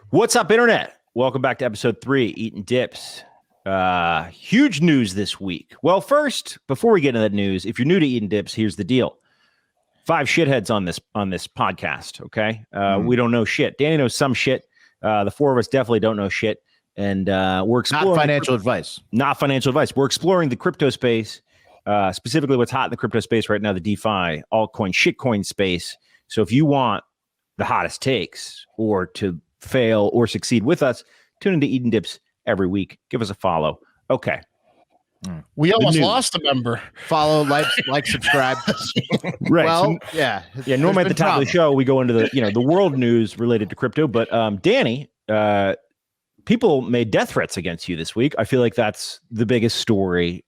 What's up, Internet? Welcome back to episode 3, Eatin Dips. Huge news this week. Well, first, before we get into that news, if you're new to Eatin Dips, here's the deal. 5 shitheads on this podcast, okay? We don't know shit. Danny knows some shit. The 4 of us definitely don't know shit. And we're exploring... Not financial advice. Not financial advice. We're exploring the crypto space, specifically what's hot in the crypto space right now, the DeFi, altcoin, shitcoin space. So if you want the hottest takes or to fail or succeed with us, tune into Eatin Dips every week. Give us a follow. Okay. We almost lost a member. Follow, like, subscribe. Right. Well, yeah. Normally at the top of the show, we go into the world news related to crypto. But Danny, people made death threats against you this week. I feel like that's the biggest story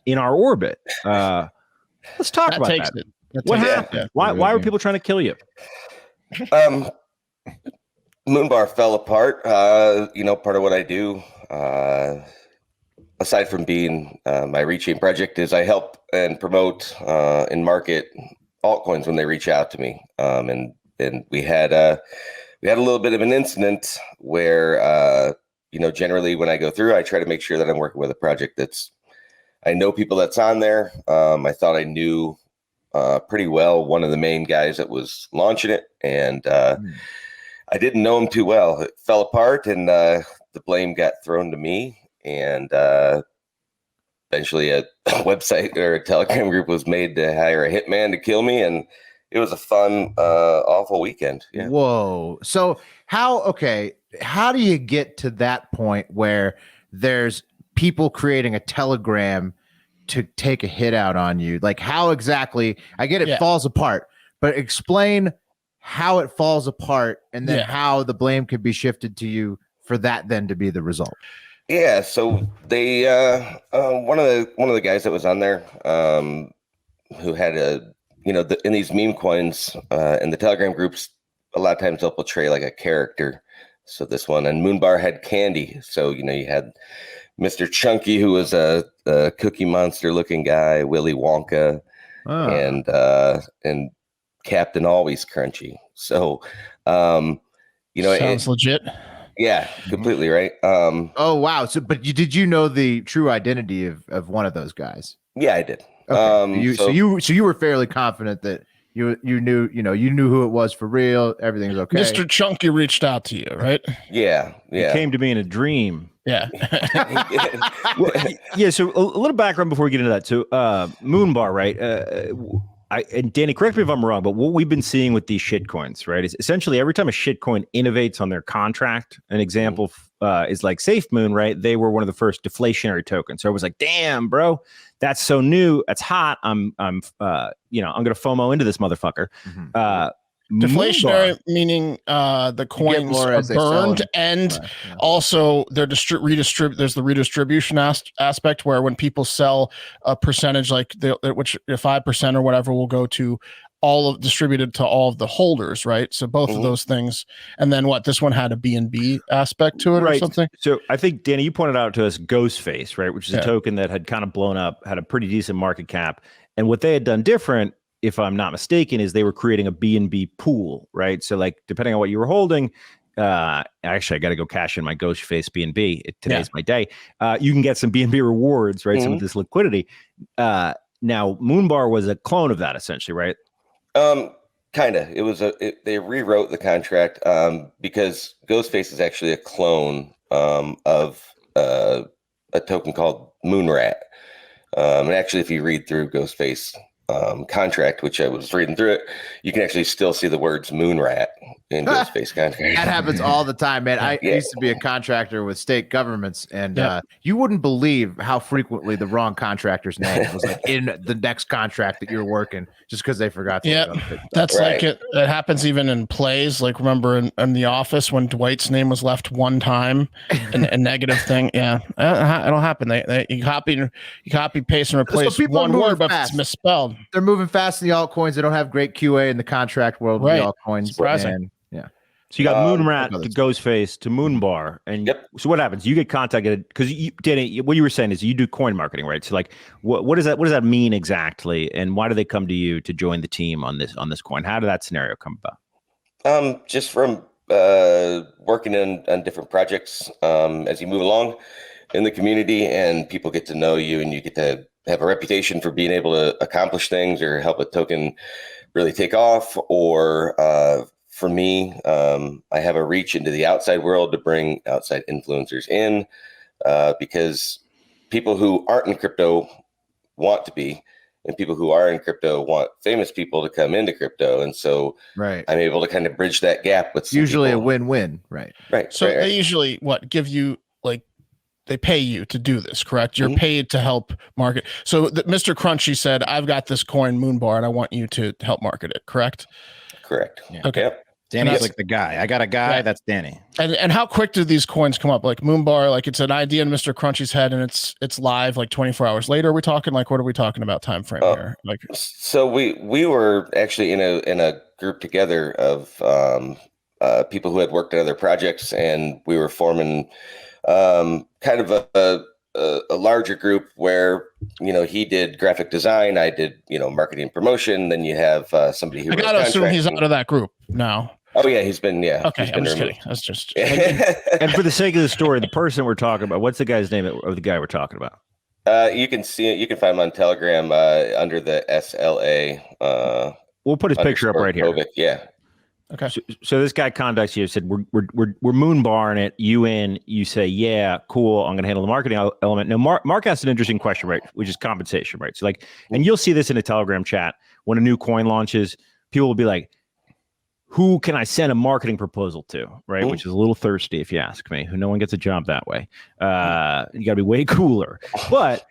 in our orbit. Let's talk about that. What happened? Why were people trying to kill you? Moonbar fell apart. Part of what I do, aside from being my Rechain project, is I help and promote and market altcoins when they reach out to me. And we had a little bit of an incident where, generally when I go through, I try to make sure that I'm working with a project I know people that's on there. I thought I knew pretty well one of the main guys that was launching it, and I didn't know him too well. It fell apart, and the blame got thrown to me. And eventually, a website or a Telegram group was made to hire a hitman to kill me, and it was a fun, awful weekend. Yeah. Whoa! So how do you get to that point where there's people creating a Telegram to take a hit out on you? Like, how exactly? I get it falls apart, but explain how it falls apart, and then how the blame could be shifted to you for that then to be the result. Yeah, so they one of the guys that was on there, who had in these meme coins in the Telegram groups, a lot of times they'll portray like a character. So this one, and Moonbar had candy. So you had Mr. Chunky, who was a Cookie Monster looking guy, Willy Wonka, and Captain Always Crunchy. So, sounds legit. Yeah, completely right. Oh wow! So, but did you know the true identity of one of those guys? Yeah, I did. Okay. So you were fairly confident that you knew who it was for real. Everything's okay. Mr. Chunky reached out to you, right? Yeah. He came to me in a dream. Yeah. So a little background before we get into that. So Moonbar, right? And Danny, correct me if I'm wrong, but what we've been seeing with these shitcoins, right, is essentially every time a shitcoin innovates on their contract. An example is like SafeMoon, right? They were one of the first deflationary tokens. So I was like, damn, bro, that's so new, that's hot. I'm gonna FOMO into this motherfucker. Deflationary meaning the coins are burned, and also they're redistribute. There's the redistribution aspect where when people sell a percentage, like which 5% or whatever, will go to distributed to all of the holders, right? So both of those things, and then this one had a BNB aspect to it, or something. So I think Danny, you pointed out to us Ghostface, right, which is a token that had kind of blown up, had a pretty decent market cap, and what they had done different, if I'm not mistaken, is they were creating a BNB pool, right? So like, depending on what you were holding, actually, I got to go cash in my Ghostface BNB. Today's my day. You can get some BNB rewards, right? Some of this liquidity. Now, Moonbar was a clone of that, essentially, right? Kind of. It was they rewrote the contract because Ghostface is actually a clone of a token called Moonrat. And actually, if you read through Ghostface contract, which I was reading through it, you can actually still see the words Moonrat in Ghostface contract. That happens all the time, man. I used to be a contractor with state governments, and you wouldn't believe how frequently the wrong contractor's name was like in the next contract that you're working, just because they forgot to look up. That's like it happens even in plays. Like, remember in The Office when Dwight's name was left one time, a negative thing. Yeah, it'll happen. You copy, paste, and replace one word, but it's misspelled. They're moving fast in the altcoins. They don't have great QA in the contract world with the altcoins. Surprising. So you got Moonrat to Ghostface to Moonbar, and so what happens? You get contacted because Danny, what you were saying is you do coin marketing, right? So like, what does that mean exactly, and why do they come to you to join the team on this coin? How did that scenario come about? Just from working on different projects as you move along in the community, and people get to know you, and you get to have a reputation for being able to accomplish things or help a token really take off. Or for me, I have a reach into the outside world to bring outside influencers in, because people who aren't in crypto want to be, and people who are in crypto want famous people to come into crypto. And so I'm able to kind of bridge that gap with usually people. A win-win. Right. So they usually give you, like, they pay you to do this, correct? You're paid to help market. So Mr. Crunchy said, I've got this coin Moonbar and I want you to help market it, correct? Correct. Yeah. Okay. Yep. Danny's like the guy. I got a guy. That's Danny. And how quick do these coins come up? Like Moonbar, like it's an idea in Mr. Crunchy's head and it's live like 24 hours later. Are we talking, like, what are we talking about time frame here? Like, so we were actually in a group together of people who had worked on other projects, and we were forming kind of a larger group where, he did graphic design, I did, marketing promotion. Then you have somebody who I gotta assume he's out of that group now. Oh yeah, he's been Okay, I'm just removed. kidding. That's just And for the sake of the story, the person we're talking about, what's the guy's name of the guy we're talking about? You can see it. You can find him on Telegram under the SLA. We'll put his picture up right here. COVID. Yeah. okay. So this guy contacts you, said we're moonbarring it. You say, yeah, cool. I'm going to handle the marketing element. Now, Mark asked an interesting question, right? Which is compensation, right? So and you'll see this in a Telegram chat when a new coin launches. People will be like, who can I send a marketing proposal to, right? Which is a little thirsty, if you ask me. No one gets a job that way. You got to be way cooler. But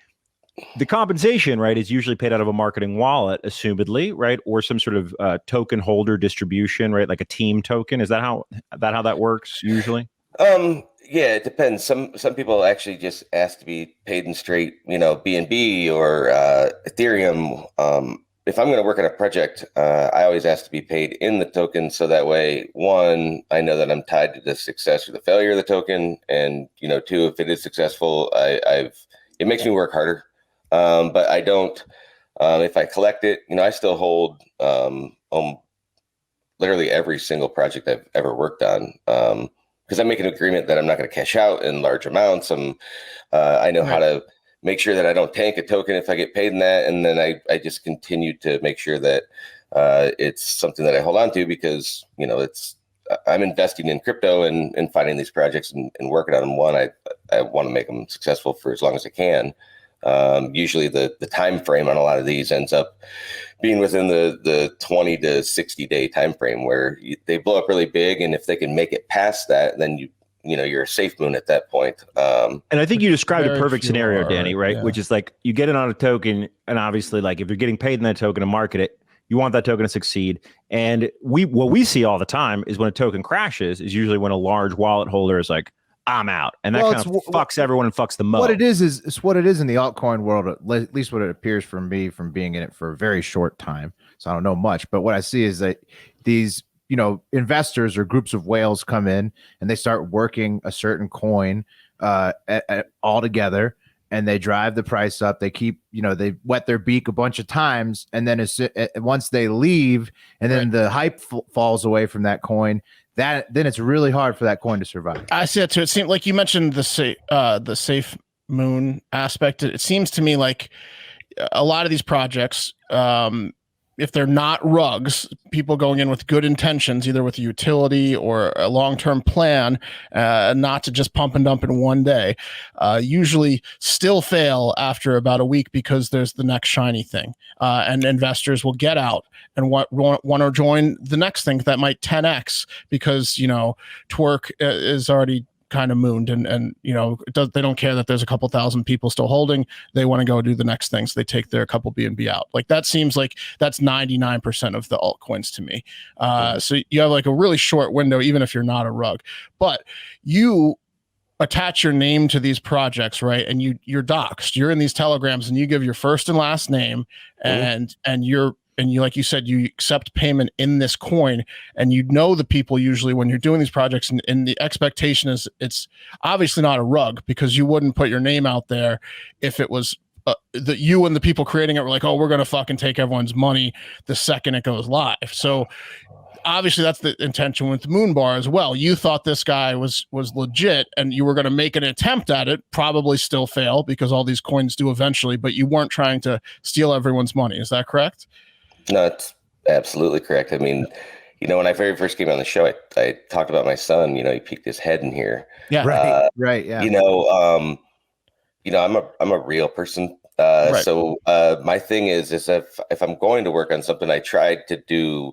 the compensation, right, is usually paid out of a marketing wallet, assumedly, right, or some sort of token holder distribution, right, like a team token. Is that how that works usually? Yeah, it depends. Some people actually just ask to be paid in straight, BNB or Ethereum. If I'm going to work on a project, I always ask to be paid in the token. So that way, one, I know that I'm tied to the success or the failure of the token. And, two, if it is successful, it makes me work harder. But I don't, if I collect it, I still hold literally every single project I've ever worked on. Because I make an agreement that I'm not going to cash out in large amounts. I know how to make sure that I don't tank a token if I get paid in that. And then I just continue to make sure that it's something that I hold on to, because, I'm investing in crypto and finding these projects and working on them. One, I want to make them successful for as long as I can. Usually the time frame on a lot of these ends up being within the 20 to 60 day time frame, where they blow up really big. And if they can make it past that, then you're a safe moon at that point. And I think you described a perfect scenario, Danny, right? Yeah. Which is like, you get it on a token, and obviously, like, if you're getting paid in that token to market it, you want that token to succeed. And what we see all the time is when a token crashes is usually when a large wallet holder is like, I'm out. And that kind of fucks everyone and fucks the mo. What it is it's what it is in the altcoin world, at least what it appears for me from being in it for a very short time. So I don't know much, but what I see is that these, investors or groups of whales come in and they start working a certain coin all together, and they drive the price up. They keep, they wet their beak a bunch of times. And then once they leave and then the hype falls away from that coin, then it's really hard for that coin to survive. I see that too. It seemed like you mentioned the safe moon aspect. It seems to me like a lot of these projects, if they're not rugs, people going in with good intentions, either with a utility or a long-term plan, not to just pump and dump in one day, usually still fail after about a week, because there's the next shiny thing. And investors will get out and want to join the next thing that might 10x, because, Twerk is already kind of mooned, and they don't care that there's a couple thousand people still holding. They want to go do the next thing, so they take their couple BNB out. Like, that seems like that's 99% of the altcoins to me. So you have like a really short window, even if you're not a rug, but you attach your name to these projects, right? And you're doxed. You're in these telegrams, and you give your first and last name, and you, like you said, you accept payment in this coin, and the people usually when you're doing these projects, and the expectation is it's obviously not a rug, because you wouldn't put your name out there if it was that you and the people creating it were like, oh, we're going to fucking take everyone's money the second it goes live. So obviously that's the intention with Moonbar as well. You thought this guy was legit, and you were going to make an attempt at it, probably still fail because all these coins do eventually, but you weren't trying to steal everyone's money. Is that correct? No, it's absolutely correct. I mean, when I very first came on the show, I talked about my son. He peeked his head in here. Yeah, right. Yeah. I'm a real person. Right. So my thing is if I'm going to work on something, I tried to do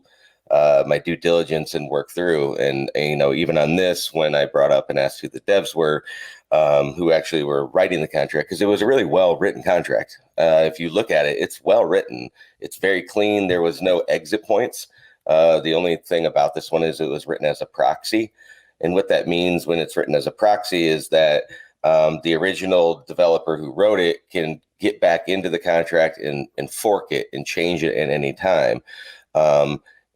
my due diligence and work through. And even on this, when I brought up and asked who the devs were, who actually were writing the contract, because it was a really well written contract. If you look at it, it's well written. It's very clean. There was no exit points. The only thing about this one is it was written as a proxy. And what that means when it's written as a proxy is that the original developer who wrote it can get back into the contract and fork it and change it at any time.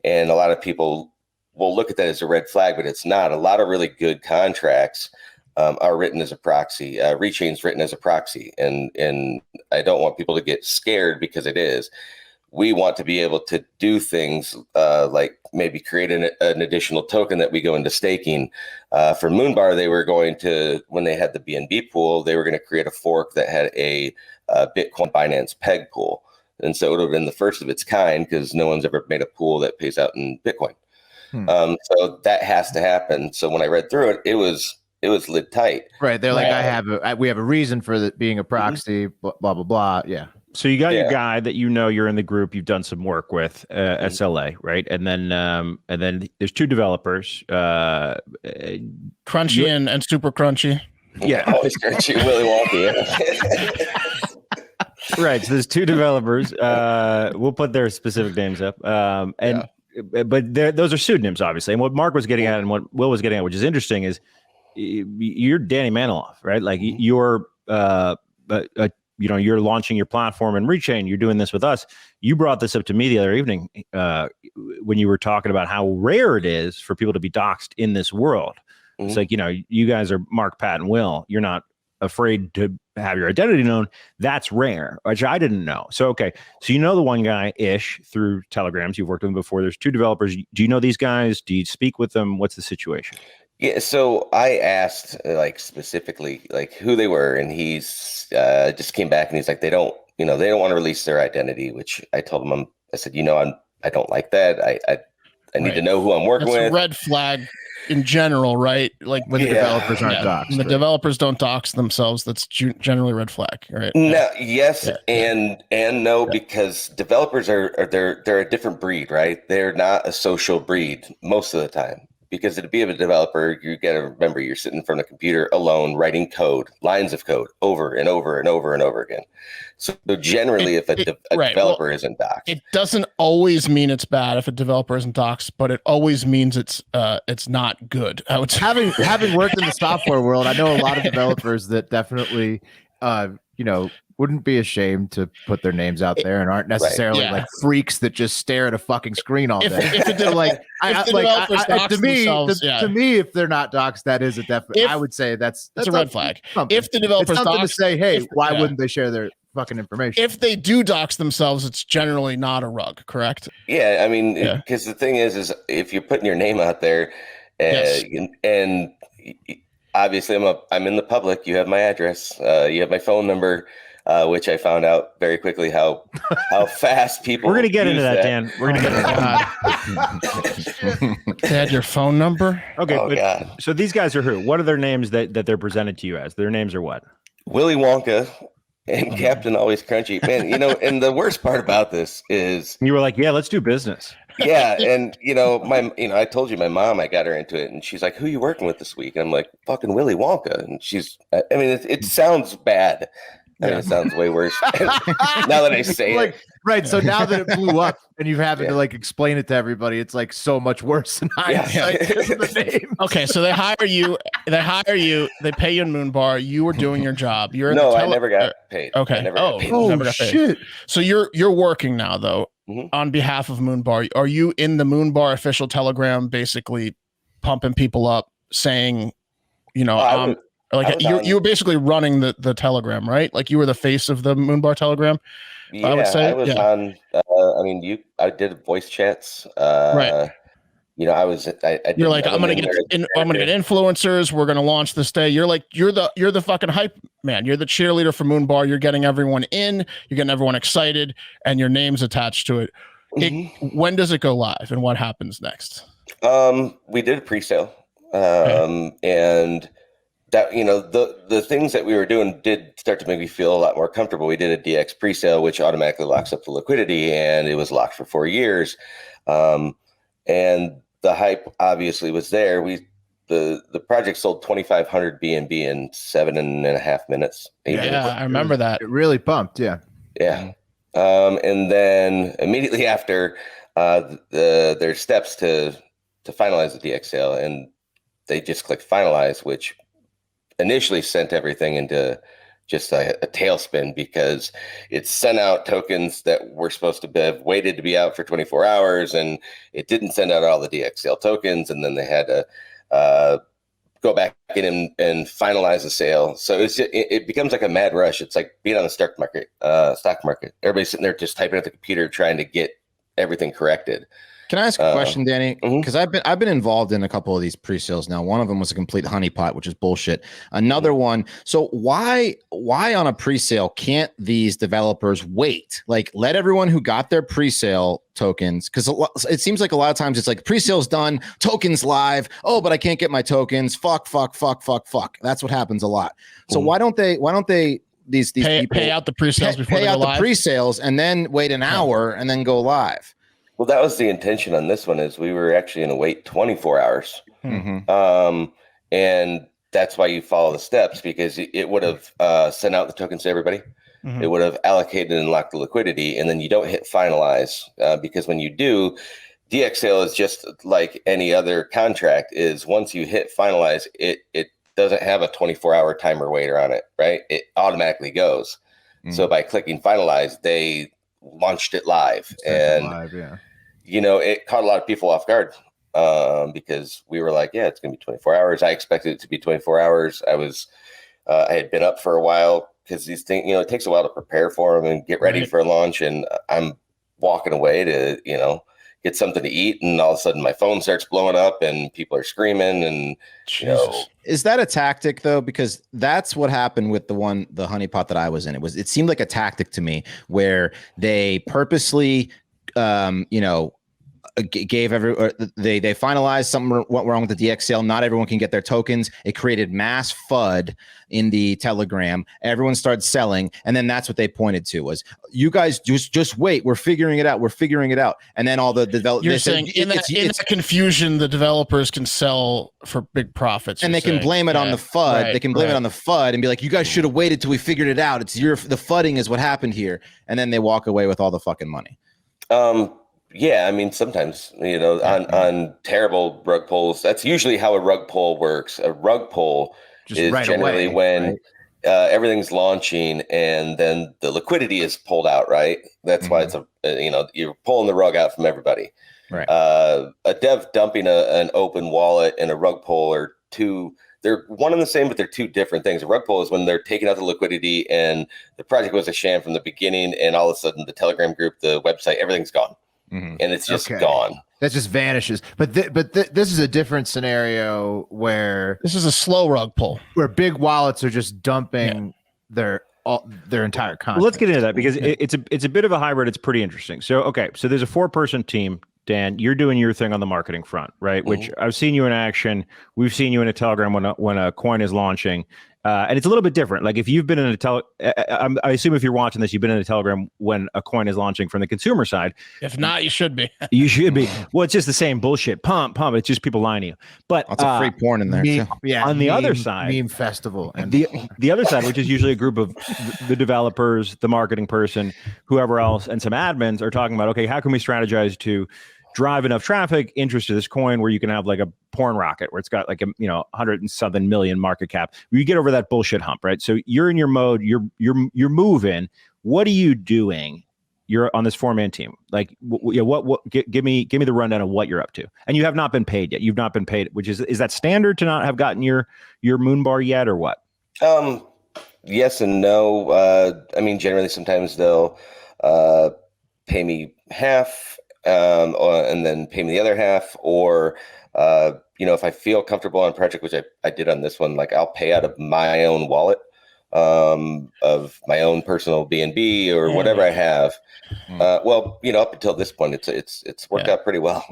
And a lot of people will look at that as a red flag, but it's not. A lot of really good contracts are written as a proxy. Rechain's written as a proxy. And I don't want people to get scared because it is. We want to be able to do things like maybe create an additional token that we go into staking. For Moonbar, they were going to, when they had the BNB pool, they were going to create a fork that had a Bitcoin Binance peg pool. And so it would have been the first of its kind because no one's ever made a pool that pays out in Bitcoin. So that has to happen. So when I read through it, it was lit tight. Right. They're like, we have a reason for that being a proxy, blah, blah, blah. Yeah. So you got your guy that you're in the group you've done some work with, SLA, right? And then there's two developers, Crunchy and Super Crunchy. Yeah, always Crunchy, Willy Wonka. Right. So there's two developers. We'll put their specific names up. But those are pseudonyms, obviously. And what Mark was getting at and what Will was getting at, which is interesting, is you're Danny Maniloff, right? Like you're you're launching your platform and Rechain, you're doing this with us. You brought this up to me the other evening when you were talking about how rare it is for people to be doxxed in this world. It's like, you guys are Mark, Pat, and Will. You're not afraid to have your identity known. That's rare, which I didn't know. So, okay. So the one guy-ish through Telegrams. You've worked with them before. There's two developers. Do you know these guys? Do you speak with them? What's the situation? Yeah, so I asked specifically who they were, and he's just came back and he's like, they don't want to release their identity, which I told him, I said, I don't like that. I need to know who I'm working with. That's a red flag in general, right? Like when the developers aren't doxxed. When the developers don't dox themselves, that's generally red flag, right? No, yes, and no, because developers they're a different breed, right? They're not a social breed most of the time. Because to be a developer, you got to remember you're sitting in front of a computer alone, writing code, lines of code over and over and over and over again. So generally, if a developer isn't doxxed, it doesn't always mean it's bad if a developer isn't doxxed, but it always means it's not good. I would say. Having worked in the software world, I know a lot of developers that definitely, wouldn't be ashamed to put their names out there and aren't necessarily like freaks that just stare at a fucking screen all day. To me, if they're not doxxed, that is a definite. I would say that's a red flag. If the developers something to say, hey, why wouldn't they share their fucking information? If they do dox themselves, it's generally not a rug, correct? Yeah, I mean, because the thing is if you're putting your name out there, and obviously I'm in the public. You have my address. You have my phone number. Which I found out very quickly how fast people. We're gonna get into that, Dan. We're gonna get into that. They had your phone number. Okay, God. So these guys are who? What are their names that they're presented to you as? Their names are what? Willy Wonka and Captain Always Crunchy. Man, and the worst part about this is you were like, yeah, let's do business. Yeah, and I told you my mom, I got her into it, and she's like, "Who are you working with this week?" And I'm like, "Fucking Willy Wonka." And it sounds bad. It sounds way worse now that I say it. Right. So now that it blew up and you having to explain it to everybody, it's so much worse than the name. Okay, so they hire you. They pay you in Moonbar. You were doing your job. I never got paid. Okay. Never got paid. Never got paid. Shit. So you're working now though on behalf of Moonbar. Are you in the Moonbar official Telegram, basically pumping people up, saying, you were basically running the Telegram, right? Like you were the face of the Moonbar Telegram. Yeah, I would say. I was on. I did voice chats. Right. You're like, I'm gonna get influencers. We're gonna launch this day. You're like, you're the fucking hype man. You're the cheerleader for Moonbar. You're getting everyone in. You're getting everyone excited, and your name's attached to it. When does it go live, and what happens next? We did a pre-sale, and that the things that we were doing did start to make me feel a lot more comfortable. We did a DX pre-sale, which automatically locks up the liquidity, and it was locked for 4 years. And the hype obviously was there. The project sold 2,500 BNB in 7.5 minutes. I remember that. It really pumped. Yeah. And then immediately after, there's steps to finalize the DX sale, and they just clicked finalize, which initially sent everything into just a tailspin, because it sent out tokens that were supposed to have waited to be out for 24 hours, and it didn't send out all the DX sale tokens, and then they had to go back in and finalize the sale. So it becomes like a mad rush. It's like being on the stock market. Everybody's sitting there just typing at the computer trying to get everything corrected. Can I ask a question, Danny? Because I've been involved in a couple of these pre-sales now. One of them was a complete honeypot, which is bullshit. Another one. So why on a pre-sale can't these developers wait? Like, let everyone who got their pre-sale tokens, because it seems like a lot of times it's like pre-sale's done, tokens live. Oh, but I can't get my tokens. Fuck. That's what happens a lot. So why don't they these pay out the pre-sales before they go live? The pre-sales and then wait an hour and then go live? Well, that was the intention on this one, is we were actually going to wait 24 hours. And that's why you follow the steps, because it would have sent out the tokens to everybody. It would have allocated and locked the liquidity, and then you don't hit finalize, because when you do, DX sale is just like any other contract. Is once you hit finalize, it doesn't have a 24-hour timer waiter on it, right? It automatically goes. So by clicking finalize, they launched it live, it caught a lot of people off guard, because we were like, it's gonna be 24 hours. I expected it to be 24 hours. I had been up for a while, because these things, it takes a while to prepare for them and get ready for a launch, and I'm walking away to get something to eat, and all of a sudden my phone starts blowing up and people are screaming, and Is that a tactic though? Because that's what happened with the honeypot that I was in. It seemed like a tactic to me, where they purposely gave they finalized, something went wrong with the DX sale. Not everyone can get their tokens. It created mass FUD in the Telegram. Everyone started selling, and then that's what they pointed to was, you guys just wait. We're figuring it out. And then all the developers. You're saying in that confusion, the developers can sell for big profits, and they can blame it on the FUD. They can blame it on the FUD and be like, you guys should have waited till we figured it out. The FUDing is what happened here, and then they walk away with all the fucking money. Yeah, I mean, sometimes, on terrible rug pulls, that's usually how a rug pull works. A rug pull is generally when everything's launching, and then the liquidity is pulled out, right? That's why it's you're pulling the rug out from everybody. Right. A dev dumping an open wallet and a rug pull are two. They're one and the same, but they're two different things. A rug pull is when they're taking out the liquidity and the project was a sham from the beginning, and all of a sudden the Telegram group, the website, everything's gone. And it's just gone. That just vanishes. But this is a different scenario where this is a slow rug pull, where big wallets are just dumping their entire content. Well, let's get into that, because it's a bit of a hybrid. It's pretty interesting. So there's a 4-person team. Dan, you're doing your thing on the marketing front, right? Which I've seen you in action. We've seen you in a Telegram when a coin is launching. And it's a little bit different. Like, if you've been in I assume if you're watching this, you've been in a Telegram when a coin is launching from the consumer side. If not, you should be. You should be. Well, it's just the same bullshit. Pump. It's just people lying to you. But lots of free porn in there. On the other side, meme festival, and the other side, which is usually a group of the developers, the marketing person, whoever else, and some admins are talking about, okay, how can we strategize to drive enough traffic, interest to this coin, where you can have like a porn rocket where it's got like a 100 and something million market cap. You get over that bullshit hump, right? So you're in your mode, you're moving. What are you doing? You're on this 4-man team. Like, give me the rundown of what you're up to. And you have not been paid yet. You've not been paid, which is that standard to not have gotten your Moonbar yet, or what? Yes and no. I mean, generally sometimes they'll pay me half. and then pay me the other half, or if I feel comfortable on a project, which I did on this one, like I'll pay out of my own wallet, of my own personal BNB or whatever I have. Well, up until this point, it's worked out pretty well,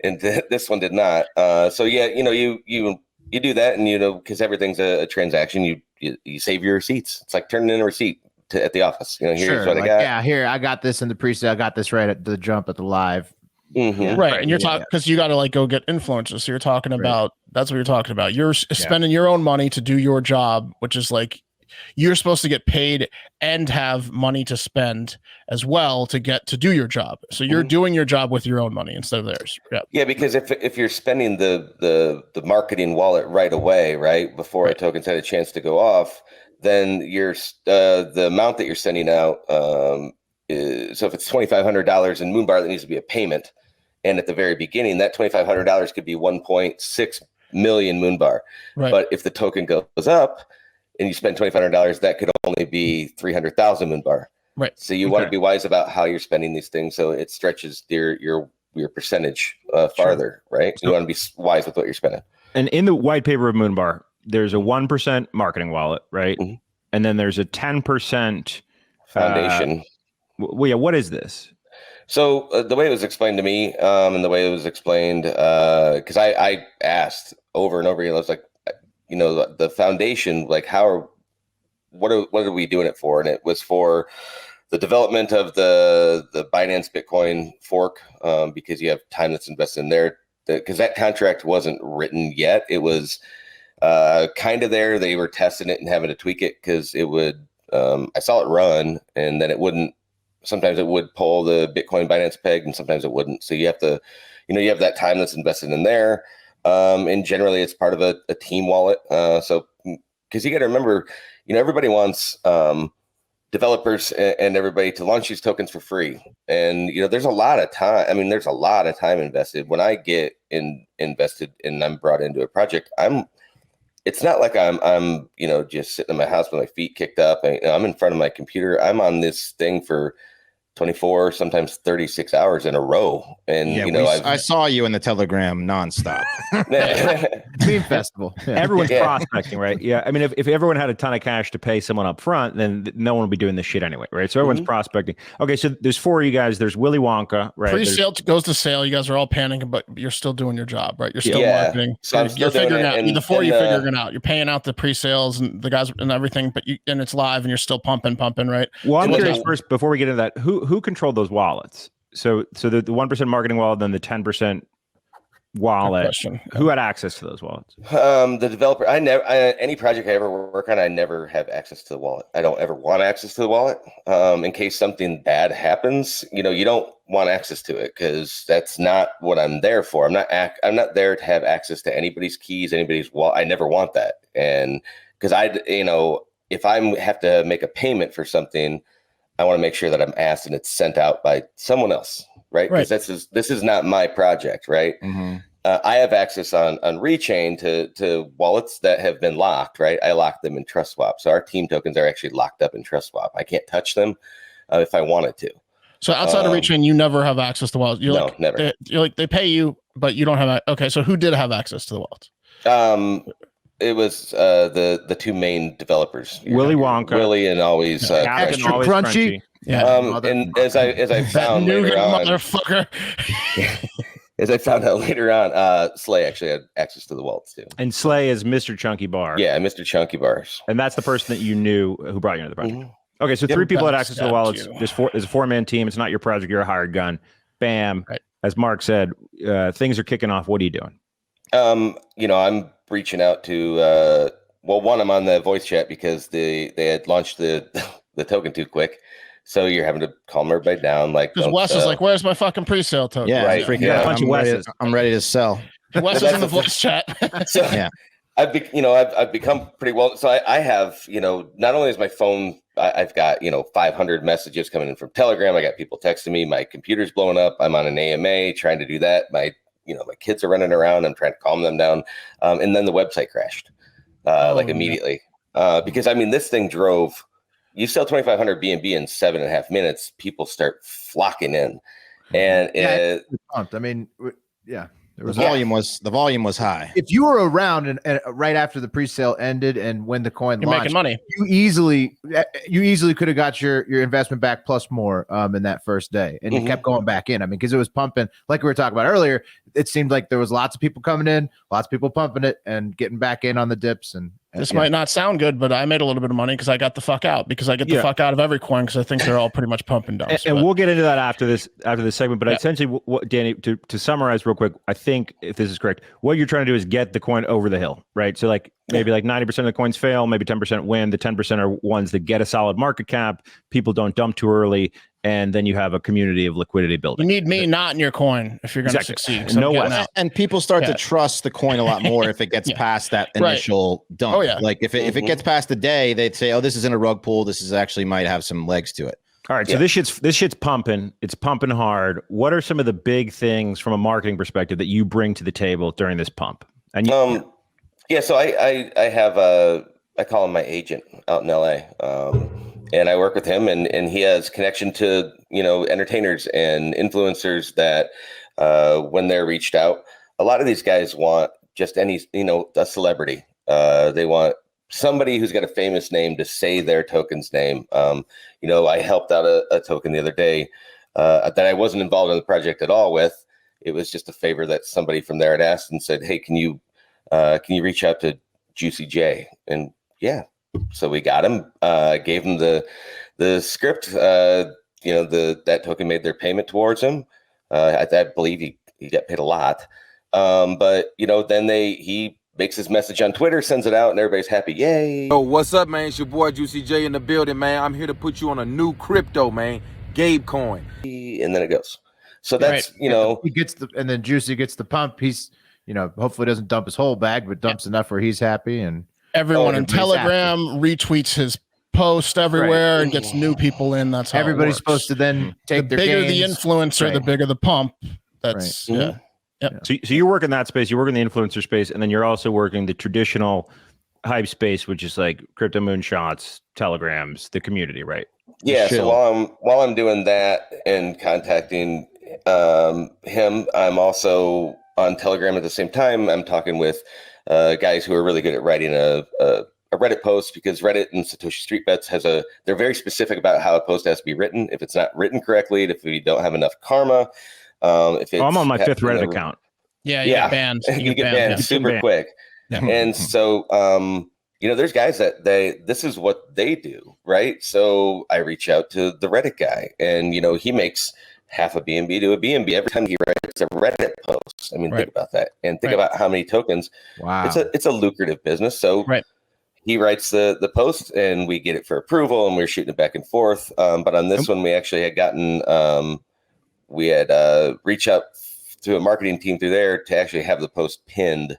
and this one did not. So yeah, you do that, and because everything's a transaction, you save your receipts. It's like turning in a receipt at the office. Here's what I got. Yeah, here I got this in the pre-sale. I got this right at the jump at the live. Mm-hmm. Yeah. Right, and you're talking because you got to go get influencers. So you're talking about that's what you're talking about. You're spending your own money to do your job, which is you're supposed to get paid and have money to spend as well to get to do your job. So you're doing your job with your own money instead of theirs. Yeah, because if you're spending the marketing wallet right away, right before a token's had a chance to go off, then the amount that you're sending out. So if it's $2,500 in Moonbar, that needs to be a payment. And at the very beginning, that $2,500 could be 1.6 million Moonbar. Right. But if the token goes up and you spend $2,500, that could only be 300,000 Moonbar. Right. So you want to be wise about how you're spending these things, so it stretches your percentage farther, right? So you want to be wise with what you're spending. And in the white paper of Moonbar, there's a 1% marketing wallet, right? Mm-hmm. And then there's a 10% foundation. What is this? So the way it was explained to me, and the way it was explained, because I asked over and over again, I was like, the foundation, what are we doing it for? And it was for the development of the Binance Bitcoin fork, because you have time that's invested in there. Because that contract wasn't written yet, it was kind of there. They were testing it and having to tweak it because it would. I saw it run, and then it wouldn't. Sometimes it would pull the Bitcoin Binance peg, and sometimes it wouldn't. So you have to, you have that time that's invested in there. And generally, it's part of a team wallet. So because you got to remember, everybody wants developers and everybody to launch these tokens for free. And there's a lot of time. I mean, there's a lot of time invested. When I get invested and I'm brought into a project, it's not like I'm just sitting in my house with my feet kicked up. I'm in front of my computer. I'm on this thing for 24, sometimes 36 hours in a row. And, I saw you in the Telegram nonstop. Meme festival. Yeah. Everyone's prospecting, right? Yeah. I mean, if everyone had a ton of cash to pay someone up front, then no one would be doing this shit anyway, right? So everyone's prospecting. Okay, so there's 4 of you guys. There's Willy Wonka, right? Pre-sale goes to sale. You guys are all panicking, but you're still doing your job, right? You're still marketing. So you're figuring out. The 4 you're figuring out. You're paying out the pre-sales and the guys and everything, but and it's live and you're still pumping, right? Well, I'm curious first, before we get into that, who controlled those wallets? So the 1% marketing wallet, then the 10% wallet. Who had access to those wallets? The developer. Any project I ever work on, I never have access to the wallet. I don't ever want access to the wallet. In case something bad happens, you don't want access to it because that's not what I'm there for. I'm not there to have access to anybody's keys, anybody's wallet. I never want that. And because if I have to make a payment for something, I want to make sure that I'm asked and it's sent out by someone else, right? Because this is not my project, right? Mm-hmm. I have access on Rechain to wallets that have been locked, right? I locked them in TrustSwap. So our team tokens are actually locked up in TrustSwap. I can't touch them if I wanted to. So outside of Rechain, you never have access to wallets? Never. They pay you, but you don't have. Okay, so who did have access to the wallets? It was the 2 main developers, Willy Wonka, Willy, and always extra crunchy. Yeah, and as I found later on, motherfucker. As I found out later on, Slay actually had access to the wallets too. And Slay is Mr. Chunky Bar. Yeah, Mr. Chunky Bars. And that's the person that you knew who brought you into the project. Mm-hmm. Okay, so 3 people had access to the wallets. There's a 4-man team. It's not your project. You're a hired gun. Bam. Right. As Mark said, things are kicking off. What are you doing? I'm reaching out to one, I'm on the voice chat because they had launched the token too quick. So you're having to calm everybody down. Because Wes is like, where's my fucking pre-sale token? Yeah, right. A bunch of Wes's. I'm ready to sell. Wes is in the voice chat. So yeah. I've become pretty well. So I have, not only is my phone, I've got, 500 messages coming in from Telegram. I got people texting me. My computer's blowing up. I'm on an AMA trying to do that. My kids are running around. I'm trying to calm them down. And then the website crashed immediately. Because this thing drove, you sell 2,500 BNB in 7.5 minutes, people start flocking in. And it pumped. I mean, yeah. The volume was high. If you were around and right after the pre-sale ended and when the coin You're launched, making money. you easily could have got your investment back plus more in that first day, and it kept going back in. I mean, because it was pumping, like we were talking about earlier. It seemed like there was lots of people coming in, lots of people pumping it, and getting back in on the dips. And this might not sound good, but I made a little bit of money because I got the fuck out. Because I get the fuck out of every coin because I think they're all pretty much pump and dumps. And we'll get into that after this segment. But essentially, what Danny, to summarize real quick, I think if this is correct, what you're trying to do is get the coin over the hill, right? So like maybe like 90% of the coins fail, maybe 10% win. The 10% are ones that get a solid market cap. People don't dump too early. And then you have a community of liquidity building. You need me not in your coin if you're going to succeed. No way. And people start to trust the coin a lot more if it gets past that initial dump. Oh, yeah. Like if it gets past the day, they'd say, oh, this isn't a rug pull. This is actually might have some legs to it. All right. So this shit's pumping. It's pumping hard. What are some of the big things from a marketing perspective that you bring to the table during this pump? And so I have I call him my agent out in LA. And I work with him, and he has connection to, entertainers and influencers that when they're reached out, a lot of these guys want just any, a celebrity. They want somebody who's got a famous name to say their token's name. I helped out a token the other day that I wasn't involved in the project at all with. It was just a favor that somebody from there had asked and said, hey, can you reach out to Juicy J? And so we got him, gave him the script, that token made their payment towards him. I believe he got paid a lot. But then he makes his message on Twitter, sends it out, and everybody's happy. Yay. Yo, what's up, man? It's your boy Juicy J in the building, man. I'm here to put you on a new crypto, man. Gabe coin. And then it goes. So that's, he gets and then Juicy gets the pump. He's, hopefully doesn't dump his whole bag, but dumps enough where he's happy. And everyone in Telegram retweets his post everywhere and gets new people in. That's how everybody's supposed to then take the their bigger gains. the influencer, the bigger the pump. That's So you work in that space, you work in the influencer space, and then you're also working the traditional hype space, which is like crypto moonshots, telegrams, the community, right? Yeah. So while I'm doing that and contacting him, I'm also on Telegram at the same time. I'm talking with guys who are really good at writing a Reddit post, because Reddit and Satoshi Street Bets they're very specific about how a post has to be written. If it's not written correctly, if we don't have enough karma, I'm on my 5th Reddit account. Yeah, you get banned. You get banned super quick. Yeah. And so, there's guys that this is what they do, right? So I reach out to the Reddit guy, and he makes half a BNB to a BNB every time he writes a Reddit post. I mean, think about that, and think about how many tokens. Wow, it's a lucrative business. So he writes the post, and we get it for approval, and we're shooting it back and forth. But on this one, we actually had gotten reached out to a marketing team through there to actually have the post pinned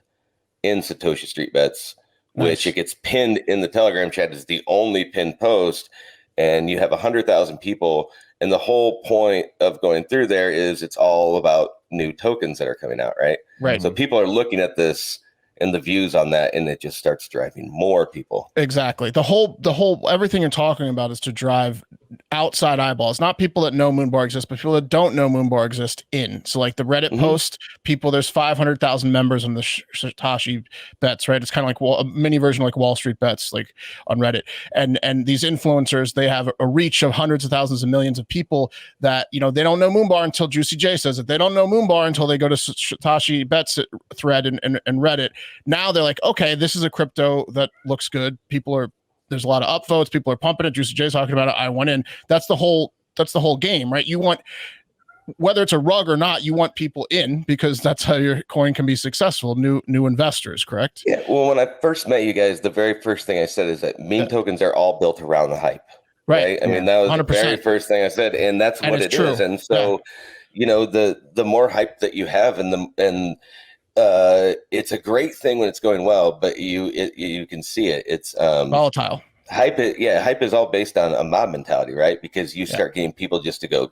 in Satoshi Street Bets, which it gets pinned in the Telegram chat as the only pinned post, and you have 100,000 people. And the whole point of going through there is it's all about new tokens that are coming out, right? Right. So people are looking at this and the views on that, and it just starts driving more people. Exactly. The whole everything you're talking about is to drive outside eyeballs, not people that know Moonbar exists, but people that don't know Moonbar exists in. So like the Reddit post, people, there's 500,000 members on the Satoshi Bets, right? It's kind of like a mini version like Wall Street Bets, like on Reddit. And these influencers, they have a reach of hundreds of thousands and millions of people that, they don't know Moonbar until Juicy J says it. They don't know Moonbar until they go to Satoshi Bets thread and Reddit. Now they're like, okay, this is a crypto that looks good. There's a lot of upvotes. People are pumping it. Juicy J's talking about it. I went in. That's the whole game, right? You want, whether it's a rug or not, you want people in, because that's how your coin can be successful. New investors, correct? Yeah. Well, when I first met you guys, the very first thing I said is that meme tokens are all built around the hype. Right. I mean, that was 100%. The very first thing I said, and that's what it is. And so, the more hype that you have, and it's a great thing when it's going well, but you can see it. It's volatile. Hype is all based on a mob mentality, right? Because you start getting people just to go,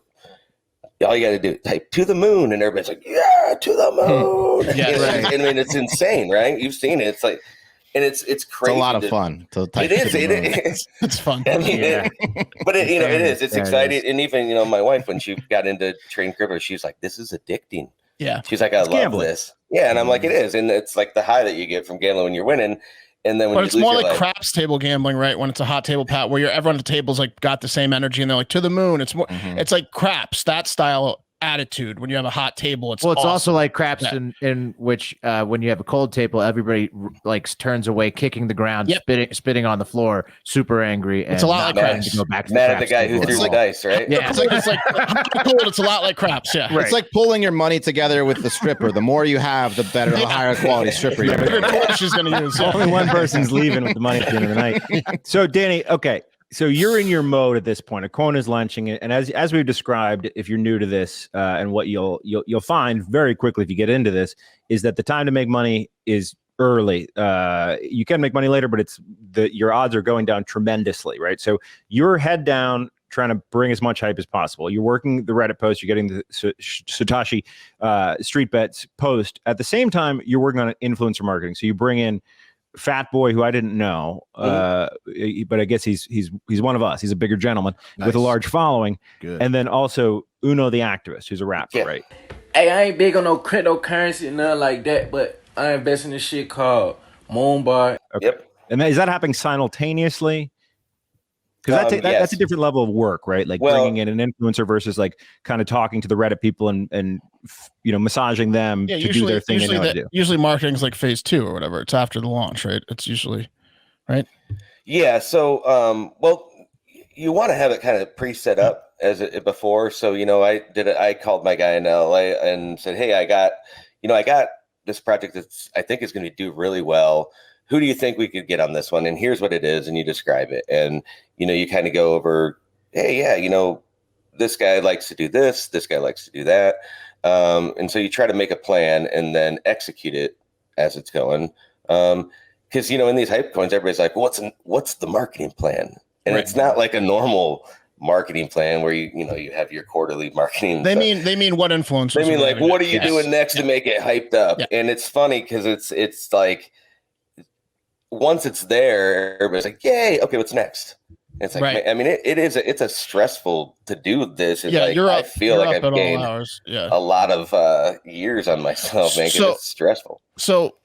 all you got to do, type to the moon, and everybody's like, yeah, to the moon. Yeah, right. I mean, it's insane, right? You've seen it. It's like, and it's crazy. It's a lot of fun. It is. It's fun. I mean, but it is. It's exciting. And even, my wife, when she got into trading crypto, she's like, this is addicting. Yeah. She's like, I love gambling. this. Yeah. And I'm like, it is. And it's like the high that you get from gambling when you're winning. And then when it's more like craps table gambling, right? When it's a hot table pat where everyone at the table's like got the same energy and they're like to the moon. It's more, it's like craps, that style attitude. When you have a hot table, it's awesome. Also like craps in which when you have a cold table, everybody like turns away, kicking the ground, spitting on the floor, super angry. And it's a lot like craps. To go back to mad at the guy who threw the dice, right? Yeah, it's like cold. It's a lot like craps. Yeah, right. It's like pulling your money together with the stripper. The more you have, the better, the higher quality stripper you're going to use. Only one person's leaving with the money at the end of the night. So Danny, okay. So you're in your mode at this point. A coin is launching, and as we've described, if you're new to this, and what you'll find very quickly if you get into this is that the time to make money is early. You can make money later, but your odds are going down tremendously, right? So you're head down, trying to bring as much hype as possible. You're working the Reddit post. You're getting the Satoshi Street Bets post. At the same time, you're working on influencer marketing. So you bring in Fat Boy, who I didn't know, but I guess he's one of us. He's a bigger gentleman with a large following. Good. And then also Uno the activist, who's a rapper, right? Hey, I ain't big on no cryptocurrency and nothing like that, but I invest in this shit called Moonbar. Okay. Yep. And is that happening simultaneously? Because that's a different level of work, right? Like bringing in an influencer versus like kind of talking to the Reddit people and massaging them to do their thing. Usually marketing's like phase 2 or whatever. It's after the launch, right? It's usually right. Yeah. So, you want to have it kind of pre-set up as it before. So, I called my guy in LA and said, hey, I got this project that's I think is going to do really well. Who do you think we could get on this one? And here's what it is. And you describe it. And, you kind of go over, hey, yeah, this guy likes to do this. This guy likes to do that. And so you try to make a plan and then execute it as it's going. Because, in these hype coins, everybody's like, what's the marketing plan? And it's not like a normal marketing plan where you have your quarterly marketing. They mean what influencers? They mean like, what are you doing next to make it hyped up? Yeah. And it's funny because it's like, once it's there, everybody's like, yay, okay, what's next? And it's like, I mean, it's a stressful to do this. And I feel like I've gained a lot of years on myself, man, because it's stressful. So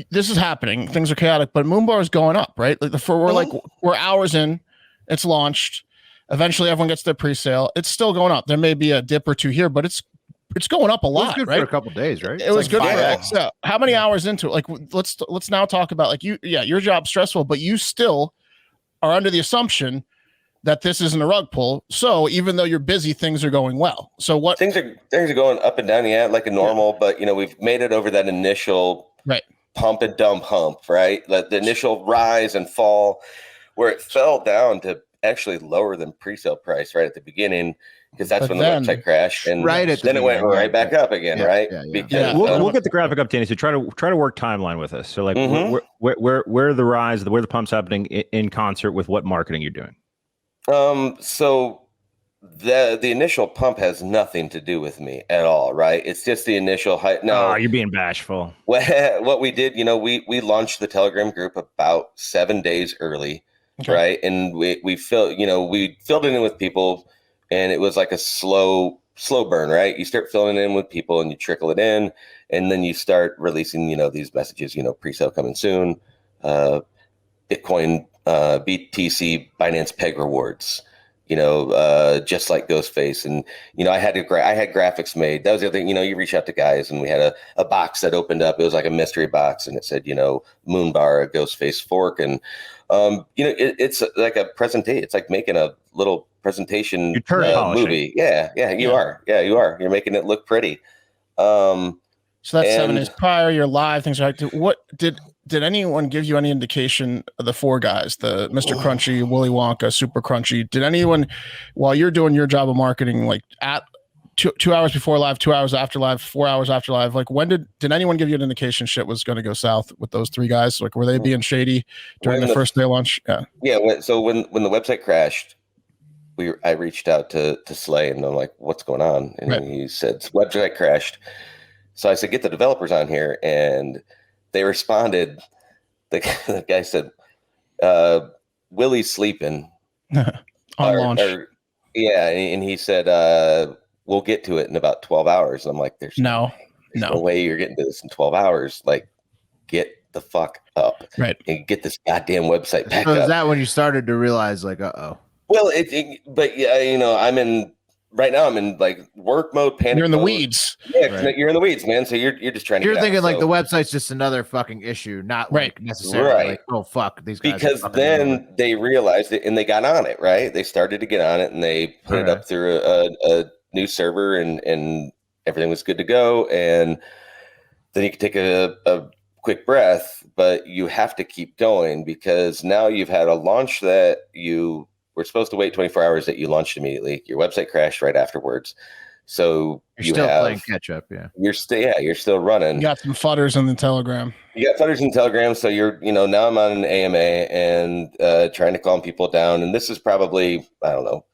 this is happening. Things are chaotic, but Moonbar is going up, right? Like we're hours in, it's launched. Eventually everyone gets their pre-sale. It's still going up. There may be a dip or two here, but it's going up a lot, good right? For a couple of days, right? It was good for how many hours into it? Like, let's now talk about like your job's stressful, but you still are under the assumption that this isn't a rug pull. So even though you're busy, things are going well. So what things are going up and down, like a normal, but we've made it over that initial pump and dump hump, right? Like the initial rise and fall, where it fell down to actually lower than pre-sale price right at the beginning. Because that's when the website crashed, and then it went right back up again, right? Because, we'll get the graphic up, Danny. So try to work timeline with us. So like, where the rise, where the pump's happening in concert with what marketing you're doing. So the initial pump has nothing to do with me at all, right? It's just the initial hype. No, you're being bashful. What we did, we launched the Telegram group about 7 days early, right? And we filled it in with people. And it was like a slow burn, right? You start filling it in with people and you trickle it in, and then you start releasing, these messages, pre-sale coming soon, Bitcoin, BTC, Binance Peg rewards, just like Ghostface. And, I had graphics made. That was the other thing, you reach out to guys, and we had a box that opened up. It was like a mystery box, and it said, Moonbar, a Ghostface fork. And, it's like a presentation. It's like making a little presentation movie. Yeah, you are. Yeah, you are. You're making it look pretty. So that's 7 days prior. You're live. Things are active. What did anyone give you any indication of the 4 guys, the Mr. Crunchy, Willy Wonka, Super Crunchy? Did anyone, while you're doing your job of marketing, like at 2 hours before live, 2 hours after live, 4 hours after live, like when did anyone give you an indication shit was going to go south with those 3 guys? Like, were they being shady during the first day launch? Yeah. So when the website crashed, I reached out to Slay, and I'm like, what's going on? And he said, website crashed. So I said, get the developers on here. And they responded the guy said, Willie's sleeping on launch. Yeah, and he said, we'll get to it in about 12 hours. And I'm like, there's no way you're getting to this in 12 hours. Like, get the fuck up, right, and get this goddamn website back so up. Is that when you started to realize, like, Well, but yeah, I'm in right now. I'm in like work mode, panic. You're in the mode. weeds. Yeah, right. You're in the weeds, man. So you're just trying to. You're thinking like the website's just another fucking issue, not like necessarily like, oh fuck, these guys. Because then they realized it and they got on it. Right, they started to get on it and they put it up through a new server and everything was good to go. And then you could take a quick breath, but you have to keep going because now you've had a launch that you were supposed to wait 24 hours that you launched immediately. Your website crashed right afterwards. So you're still playing catch up. Yeah. You're still running. You got some fudders in the Telegram. You got fudders in Telegram. So now I'm on an AMA and trying to calm people down. And this is probably, I don't know,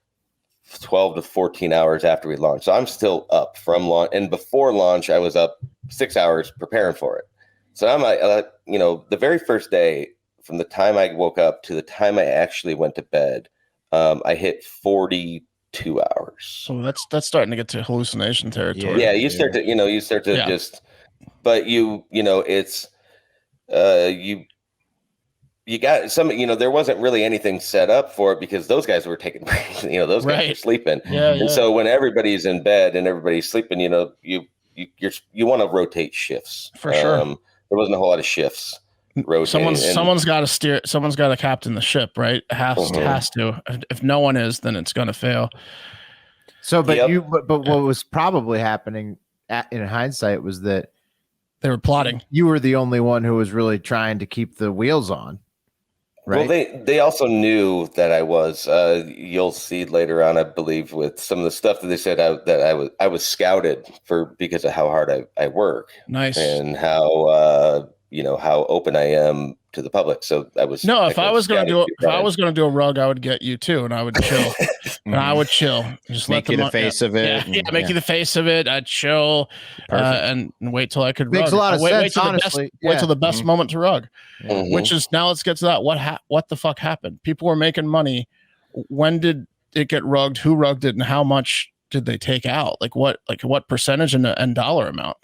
12 to 14 hours after we launched. So I'm still up from launch. And before launch, I was up 6 hours preparing for it. So I'm the very first day from the time I woke up to the time I actually went to bed, I hit 42 hours. So that's starting to get to hallucination territory. Yeah, you start to just, but it's you got some, there wasn't really anything set up for it because those guys were taking, those guys were sleeping. And so when everybody's in bed and everybody's sleeping, you want to rotate shifts. For sure. There wasn't a whole lot of shifts. Someone's got to steer. Someone's got to captain the ship, right? Has to. If no one is, then it's going to fail. So, but what was probably happening in hindsight was that they were plotting. You were the only one who was really trying to keep the wheels on. Right. Well, they also knew that I was. You'll see later on, I believe, with some of the stuff that they said that I was scouted because of how hard I work. Nice. And how how open I am to the public. So I was. No, if I was going to do a rug, I would get you too, and I would chill. And I would chill. Just make you the face of it. Yeah, make you the face of it. I'd chill and wait till I could. Makes a lot of sense. Honestly, wait till the best moment to rug. Which is now. Let's get to that. What the fuck happened? People were making money. When did it get rugged? Who rugged it? And how much did they take out? Like what percentage and dollar amount?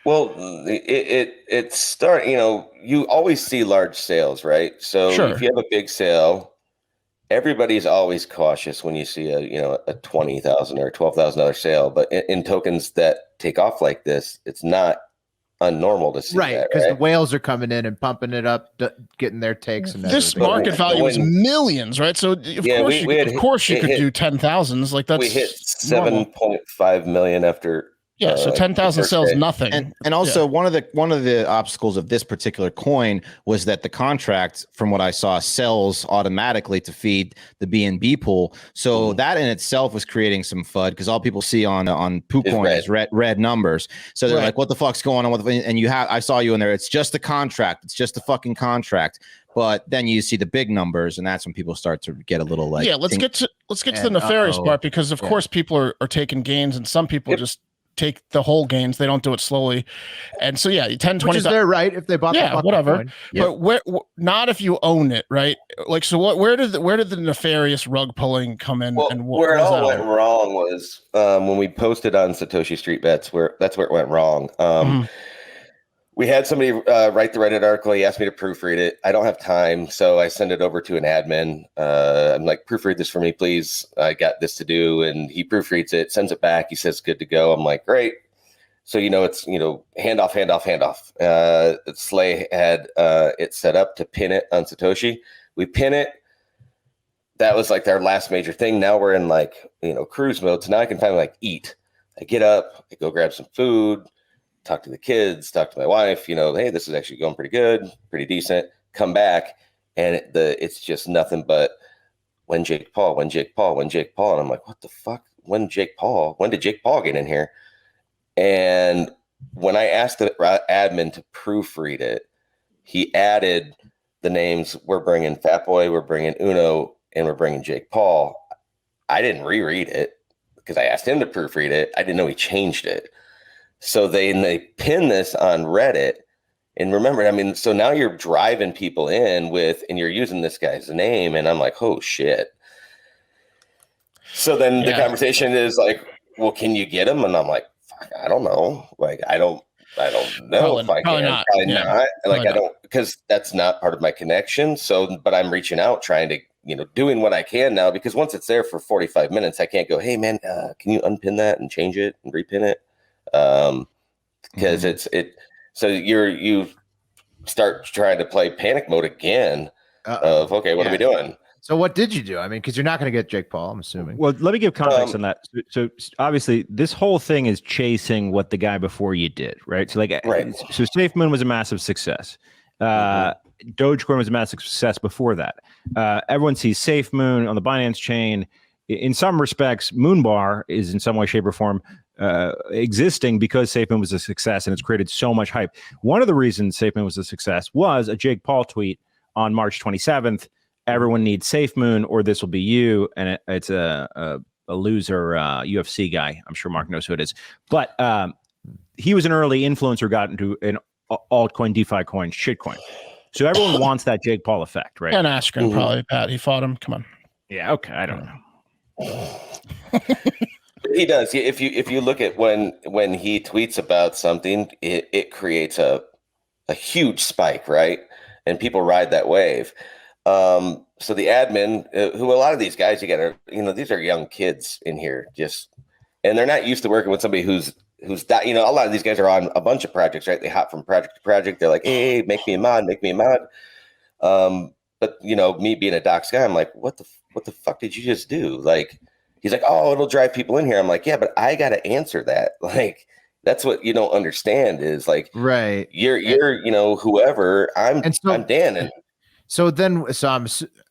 Well, it start. You always see large sales, right? So if you have a big sale, everybody's always cautious when you see a $20,000 or $12,000 sale. But in tokens that take off like this, it's not unnormal to see that, because the whales are coming in and pumping it up, getting their takes. And this market value is millions, right? So of course you could do 10,000s. Like that's we hit 7.5 million after. Yeah, so 10,000 sells nothing. And also one of the obstacles of this particular coin was that the contract, from what I saw, sells automatically to feed the BNB pool. So that in itself was creating some FUD because all people see on PooCoin is red numbers. So they're like, "What the fuck's going on?" And I saw you in there. It's just the contract. It's just the fucking contract. But then you see the big numbers, and that's when people start to get a little like. Yeah, let's get to the nefarious part because of course people are taking gains, and some people just take the whole gains. They don't do it slowly. And so 10, 20. Which is their right if they bought the whatever. Coin. But not if you own it, right? Like, so where did the nefarious rug pulling come in? Well, and where it all went wrong was when we posted on Satoshi Street Bets, that's where it went wrong. We had somebody write the Reddit article. He asked me to proofread it. I don't have time, so I send it over to an admin. I'm like, proofread this for me, please. I got this to do. And he proofreads it, sends it back. He says, good to go. I'm like, great. So, it's, handoff. Slay had it set up to pin it on Satoshi. We pin it. That was like our last major thing. Now we're in cruise mode. So now I can finally eat. I get up, I go grab some food, talk to the kids, talk to my wife, hey, this is actually going pretty good, pretty decent. Come back, and it's just nothing but when Jake Paul. And I'm like, what the fuck? When did Jake Paul get in here? And when I asked the admin to proofread it, he added the names, we're bringing Fat Boy, we're bringing Uno, and we're bringing Jake Paul. I didn't reread it because I asked him to proofread it. I didn't know he changed it. So they pin this on Reddit, And remember, I mean, so now you're driving people in with, and you're using this guy's name, and I'm like, oh shit. So then the conversation is like, well, can you get him? And I'm like, fuck, I don't know. Like, I don't know if I can. Not. Probably not. Like, I don't, because that's not part of my connection. So, but I'm reaching out, trying to, doing what I can now, because once it's there for 45 minutes, I can't go, hey man, can you unpin that and change it and repin it? Because so you start trying to play panic mode again of, okay, what are we doing? So what did you do? I mean, because you're not going to get Jake Paul, I'm assuming. Well, let me give context on that. So obviously, this whole thing is chasing what the guy before you did, right? So so SafeMoon was a massive success. Dogecoin was a massive success before that. Everyone sees SafeMoon on the Binance chain. In some respects, Moonbar is in some way, shape, or form existing because SafeMoon was a success, and it's created so much hype. One of the reasons SafeMoon was a success was a Jake Paul tweet on March 27th. Everyone needs SafeMoon, or this will be you. And it's a loser UFC guy. I'm sure Mark knows who it is. But he was an early influencer, got into an altcoin, DeFi coin, shitcoin. So everyone wants that Jake Paul effect, right? And Askren probably, Pat. He fought him. Come on. Yeah, okay. I don't know. He does. If you look at when he tweets about something, it creates a huge spike, right? And people ride that wave. So the admin, who a lot of these guys, you gotta, these are young kids in here, and they're not used to working with somebody who's that, a lot of these guys are on a bunch of projects, right? They hop from project to project. They're like, hey, make me a mod. But me being a docs guy, I'm like, what the fuck did you just do? Like, he's like, oh, it'll drive people in here. I'm like, yeah, but I got to answer that. Like, that's what you don't understand is like, right. You're whoever. I'm Dan.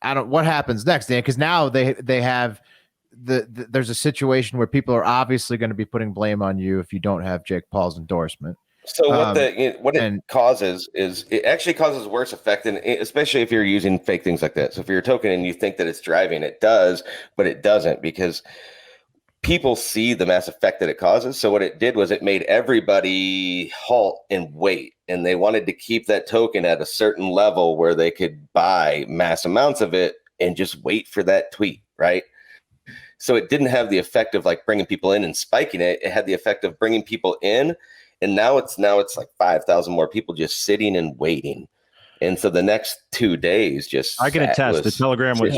And what happens next, Dan? Because now they have there's a situation where people are obviously going to be putting blame on you if you don't have Jake Paul's endorsement. So it causes is it actually causes worse effect, and especially if you're using fake things like that. So if you're a token and you think that it's driving, it does, but it doesn't, because people see the mass effect that it causes. So what it did was it made everybody halt and wait, and they wanted to keep that token at a certain level where they could buy mass amounts of it and just wait for that tweet, right? So it didn't have the effect of like bringing people in and spiking it. It had the effect of bringing people in, and now it's like 5,000 more people just sitting and waiting. And so the next 2 days, I can attest the Telegram was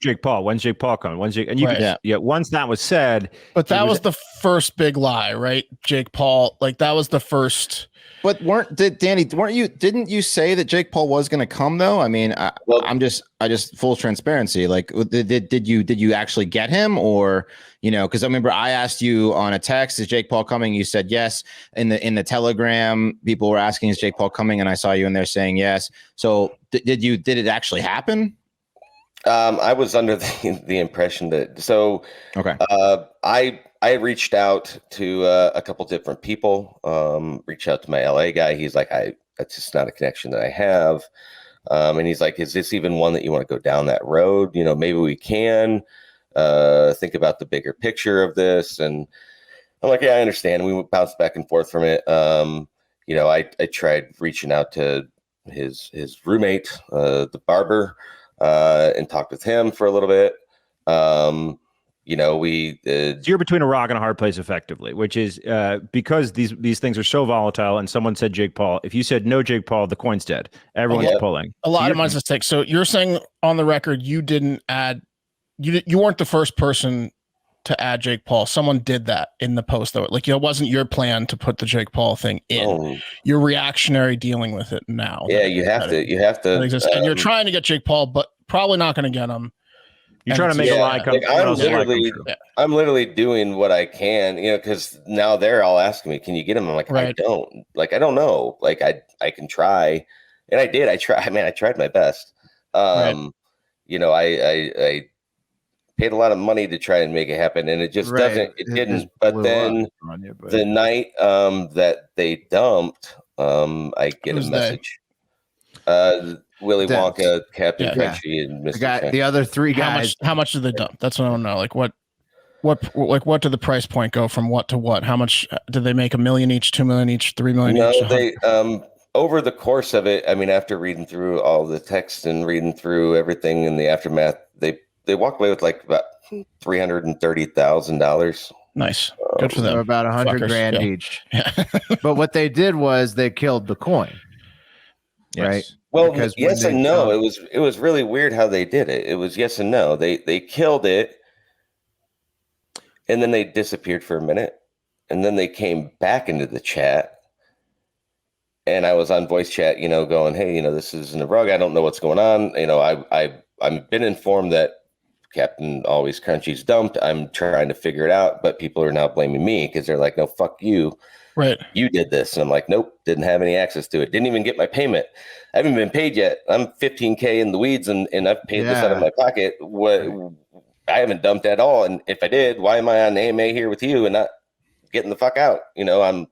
Jake Paul. When's Jake Paul coming? When's Jake? And you once that was said, but that was the first big lie, right? Jake Paul, like that was the first. But didn't you say that Jake Paul was going to come though? I mean, I just full transparency. Like, did you actually get him, or because I remember I asked you on a text, is Jake Paul coming? You said yes. In the Telegram, people were asking, is Jake Paul coming? And I saw you in there saying yes. So did it actually happen? I was under the impression that I reached out to a couple different people, reached out to my LA guy. He's like, that's just not a connection that I have. And he's like, is this even one that you want to go down that road? Maybe we can think about the bigger picture of this. And I'm like, yeah, I understand. We bounced back and forth from it. I tried reaching out to his roommate, the barber, and talked with him for a little bit. You're between a rock and a hard place effectively, which is because these things are so volatile, and someone said Jake Paul. If you said no Jake Paul, the coin's dead. Everyone's pulling. A lot of mine's mistake. So you're saying on the record you didn't add, you weren't the first person to add Jake Paul. Someone did that in the post though. Like, it wasn't your plan to put the Jake Paul thing in. Oh. You're reactionary dealing with it now. Yeah, you have to. And you're trying to get Jake Paul, but probably not going to get him. You're trying to make a lie come true. I'm literally doing what I can, because now they're all asking me, can you get him? I'm like, right. I don't know. Like, I can try. And I did. I tried my best. Right. I paid a lot of money to try and make it happen, and it just didn't. But then the night that they dumped, I get a message. Willy Wonka, Captain Crunchie, and Mr. The other three guys. How much did they dump? That's what I want to know. Like, what did the price point go from what to what? How much did they make? $1 million each, $2 million each, $3 million each? No, over the course of it, I mean, after reading through all the text and reading through everything in the aftermath, they walked away with like about $330,000. Nice. Good for them. So about 100 grand each. But what they did was they killed the coin. Yes. Right. Well, because yes and no. It was really weird how they did it. It was yes and no. They killed it, and then they disappeared for a minute, and then they came back into the chat, and I was on voice chat, going, hey, this is in the rug. I don't know what's going on. I've been informed that Captain Always Crunchy's dumped. I'm trying to figure it out, but people are now blaming me because they're like, no, fuck you. Right. You did this. And I'm like, nope, didn't have any access to it. Didn't even get my payment. I haven't been paid yet. I'm $15K in the weeds and I've paid this out of my pocket. I haven't dumped at all. And if I did, why am I on AMA here with you and not getting the fuck out? I'm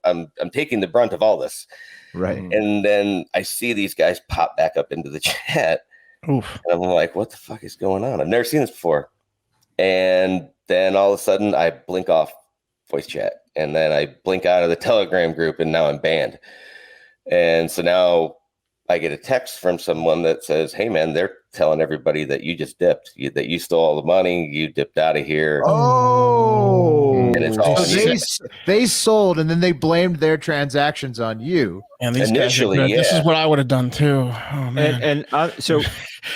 taking the brunt of all this. Right. And then I see these guys pop back up into the chat. Oof. And I'm like, what the fuck is going on? I've never seen this before. And then all of a sudden I blink off voice chat. And then I blink out of the Telegram group and now I'm banned. And so now I get a text from someone that says, hey man, they're telling everybody that you just dipped, that you stole all the money, you dipped out of here. Oh, and it's all so they sold and then they blamed their transactions on you. And these initially, guys this is what I would have done too. Oh man. So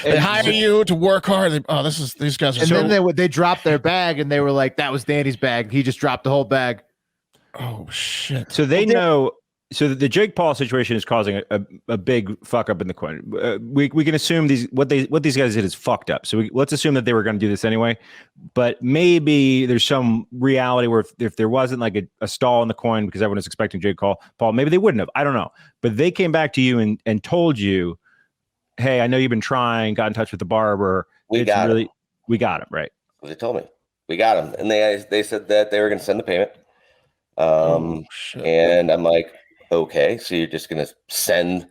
they hire you to work hard. These guys are. And then they dropped their bag and they were like, that was Danny's bag. He just dropped the whole bag. Oh shit! So they know. So the Jake Paul situation is causing a big fuck up in the coin. We can assume what these guys did is fucked up. So let's assume that they were going to do this anyway. But maybe there's some reality where if there wasn't like a stall in the coin because everyone is expecting Jake Paul, maybe they wouldn't have. I don't know. But they came back to you and told you, hey, I know you've been trying. Got in touch with the barber. We got him, right? They told me we got him, and they said that they were going to send the payment. And I'm like, okay, so you're just gonna send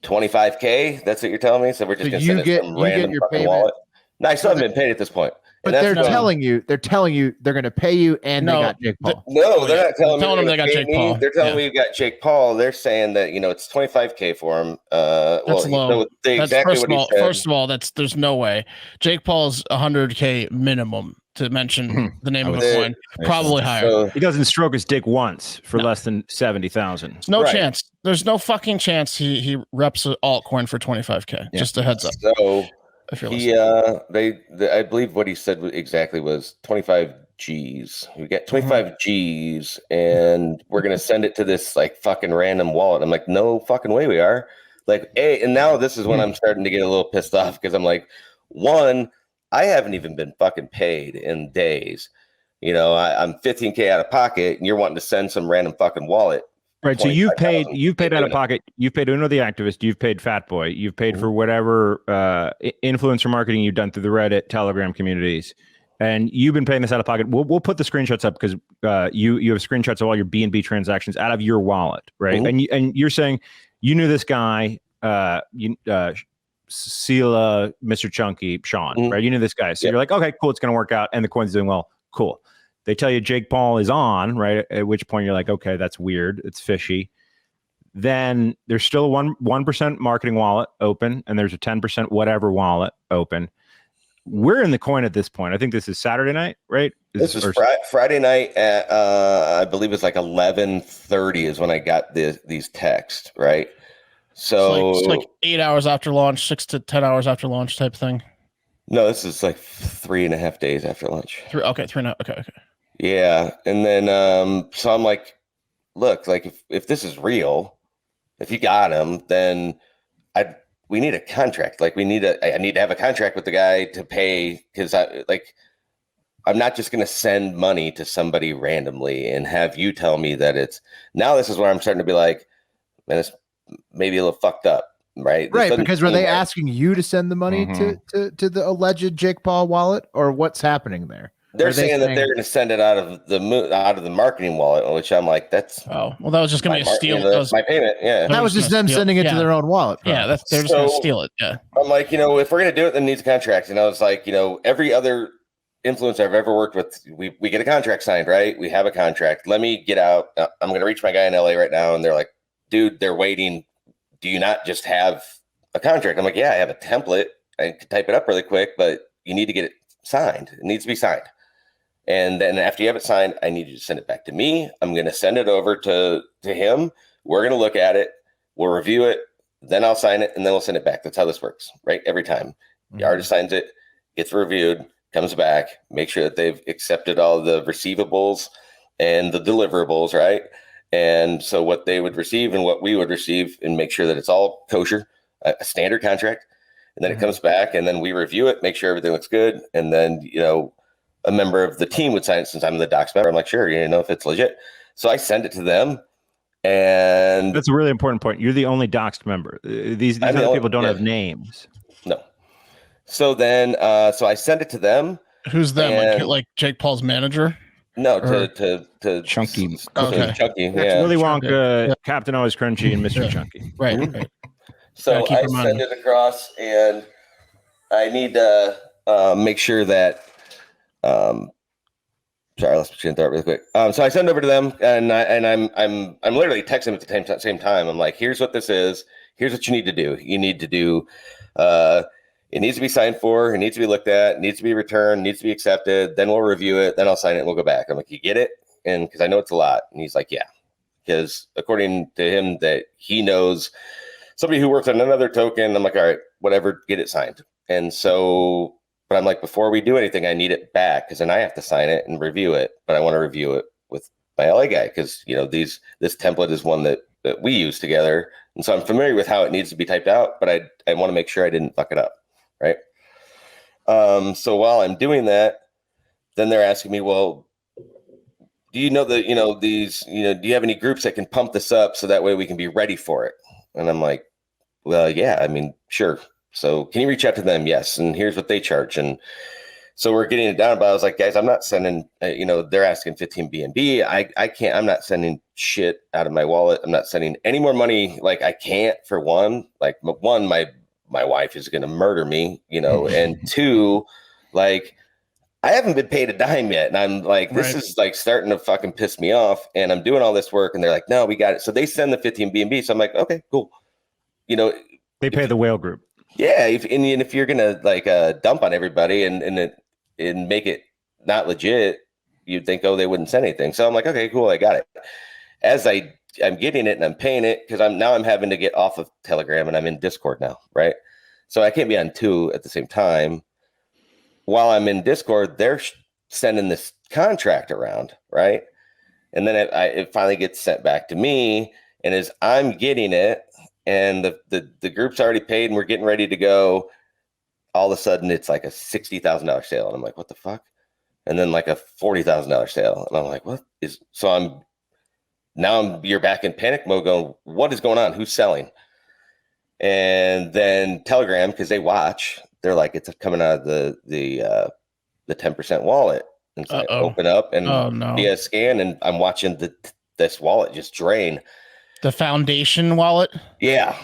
$25K? That's what you're telling me? So we're just gonna send it some random fucking wallet. No, I still haven't been paid at this point. But they're telling you they're gonna pay you and they got Jake Paul. No, they're not telling me they got Jake Paul. They're telling me you got Jake Paul. They're saying that it's $25K for him. That's low. That's first of all, there's no way. Jake Paul's $100K minimum. To mention the name of a coin, probably higher. So, he doesn't stroke his dick once for less than 70,000. There's no chance. There's no fucking chance he reps an altcoin for $25K. Yeah. Just a heads up. So I believe what he said exactly was 25 G's. We get 25 G's, and we're gonna send it to this like fucking random wallet. I'm like, no fucking way we are. Like, and now this is when I'm starting to get a little pissed off because I'm like, one, I haven't even been fucking paid in days. I'm $15K out of pocket, and you're wanting to send some random fucking wallet. Right. So you've paid out of pocket. You've paid Uno the activist. You've paid Fat Boy. You've paid for whatever influencer marketing you've done through the Reddit, Telegram communities, and you've been paying this out of pocket. We'll put the screenshots up because you have screenshots of all your BNB transactions out of your wallet, right? Mm-hmm. And you're saying you knew this guy. Sela, Mr. Chunky, Sean, right? You knew this guy. So you're like, okay, cool, it's going to work out. And the coin's doing well. Cool. They tell you Jake Paul is on, right? At which point you're like, okay, that's weird. It's fishy. Then there's still a 1% marketing wallet open, and there's a 10% whatever wallet open. We're in the coin at this point. I think this is Saturday night, right? This is Friday night at, I believe it's like 11:30 is when I got these texts, right? So it's like 8 hours after launch, 6 to 10 hours after launch type thing. No, this is like 3.5 days after launch. 3.5. Okay. Yeah. And then, so I'm like, look, like if this is real, if you got him, then we need a contract. Like I need to have a contract with the guy to pay. Cause I'm not just going to send money to somebody randomly and have you tell me that now this is where I'm starting to be like, man, it's maybe a little fucked up, right? Right, because were they asking you to send the money to the alleged Jake Paul wallet, or what's happening there? They're saying that they're going to send it out of the marketing wallet, which I'm like, that's that was just going to be a steal. That was my payment. Yeah, that was just them sending it to their own wallet. Probably. Yeah, they're just going to steal it. Yeah, I'm like, if we're going to do it, then it needs a contract. And I was like, every other influencer I've ever worked with, we get a contract signed, right? We have a contract. Let me get out. I'm going to reach my guy in LA right now, and they're like, dude, they're waiting. do you not just have a contract? I'm like, yeah, I have a template. I can type it up really quick, but you need to get it signed. It needs to be signed. And then after you have it signed, I need you to send it back to me. I'm going to send it over to him. We're going to look at it. We'll review it. Then I'll sign it, and then we'll send it back. That's how this works, right? Every time. The artist signs it, gets reviewed, comes back, make sure that they've accepted all the receivables and the deliverables, right? And so what they would receive and what we would receive, and make sure that it's all kosher, a standard contract. And then it comes back, and then we review it, make sure everything looks good. And then, a member of the team would sign it. Since I'm the docs member, I'm like, sure, if it's legit. So I send it to them. And that's a really important point. You're the only doxed member. These other people don't have names. No. So then, so I send it to them. Who's them? Like Jake Paul's manager? No, to Chunky. Okay. Chunky. That's Willy Wonka, Captain Always Crunchy, and Mr. Chunky. Right. So I send it across, and I need to make sure that. Sorry, let's change that really quick. So I send it over to them, and I'm literally texting them at the same time. I'm like, here's what this is. Here's what you need to do. You need to do. It needs to be signed for. It needs to be looked at. It needs to be returned. It needs to be accepted. Then we'll review it. Then I'll sign it, and we'll go back. I'm like, you get it? And because I know it's a lot, and he's like, yeah, because according to him, that he knows somebody who works on another token. I'm like, all right, whatever, get it signed. And so. But I'm like, before we do anything, I need it back, because then I have to sign it and review it. But I want to review it with my LA guy, because this template is one that we use together, and so I'm familiar with how it needs to be typed out. But I want to make sure I didn't fuck it up, right? So while I'm doing that, then they're asking me, well, do you know that do you have any groups that can pump this up so that way we can be ready for it? And I'm like, well, yeah, I mean, sure. So can you reach out to them? Yes. And here's what they charge. And so we're getting it down. But I was like, guys, I'm not sending, they're asking 15 BNB. I can't, I'm not sending shit out of my wallet. I'm not sending any more money. Like, I can't, for one, my wife is going to murder me, and two, like, I haven't been paid a dime yet. And I'm like, this is like starting to fucking piss me off. And I'm doing all this work, and they're like, no, we got it. So they send the 15 BNB. So I'm like, okay, cool. They pay the whale group. Yeah, if you're gonna dump on everybody and make it not legit, you'd think, oh, they wouldn't send anything. So I'm like, okay, cool, I got it. As I'm getting it and I'm paying it, because I'm having to get off of Telegram, and I'm in Discord now, right? So I can't be on two at the same time. While I'm in Discord, they're sending this contract around, right? And then it finally gets sent back to me, and as I'm getting it, and the group's already paid, and we're getting ready to go, all of a sudden it's like a $60,000 sale. And I'm like, what the fuck? And then like a $40,000 sale. And I'm like, what is, so you're back in panic mode going, what is going on? Who's selling? And then Telegram, because they watch, they're like, it's coming out of the 10% wallet. And so I open up and via a scan, and I'm watching this wallet just drain. The foundation wallet? Yeah.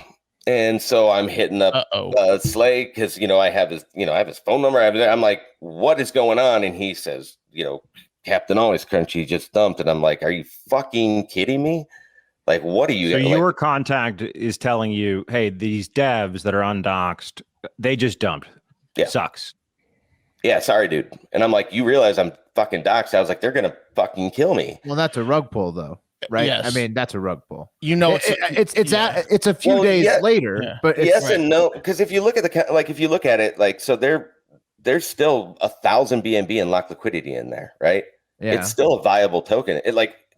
And so I'm hitting up Slay, because I have his phone number. I'm like, what is going on? And he says, Captain Always Crunchy just dumped. And I'm like, are you fucking kidding me? Like, what are you? So your contact is telling you, hey, these devs that are undoxed, they just dumped. Yeah. Sucks. Yeah, sorry, dude. And I'm like, you realize I'm fucking doxed? I was like, they're gonna fucking kill me. Well, that's a rug pull, though. Right. Yes. I mean, that's a rug pull. It's a few days later, but it's, yes and no. Because if you look at it, so there's still 1,000 BNB and locked liquidity in there, right? Yeah. It's still a viable token.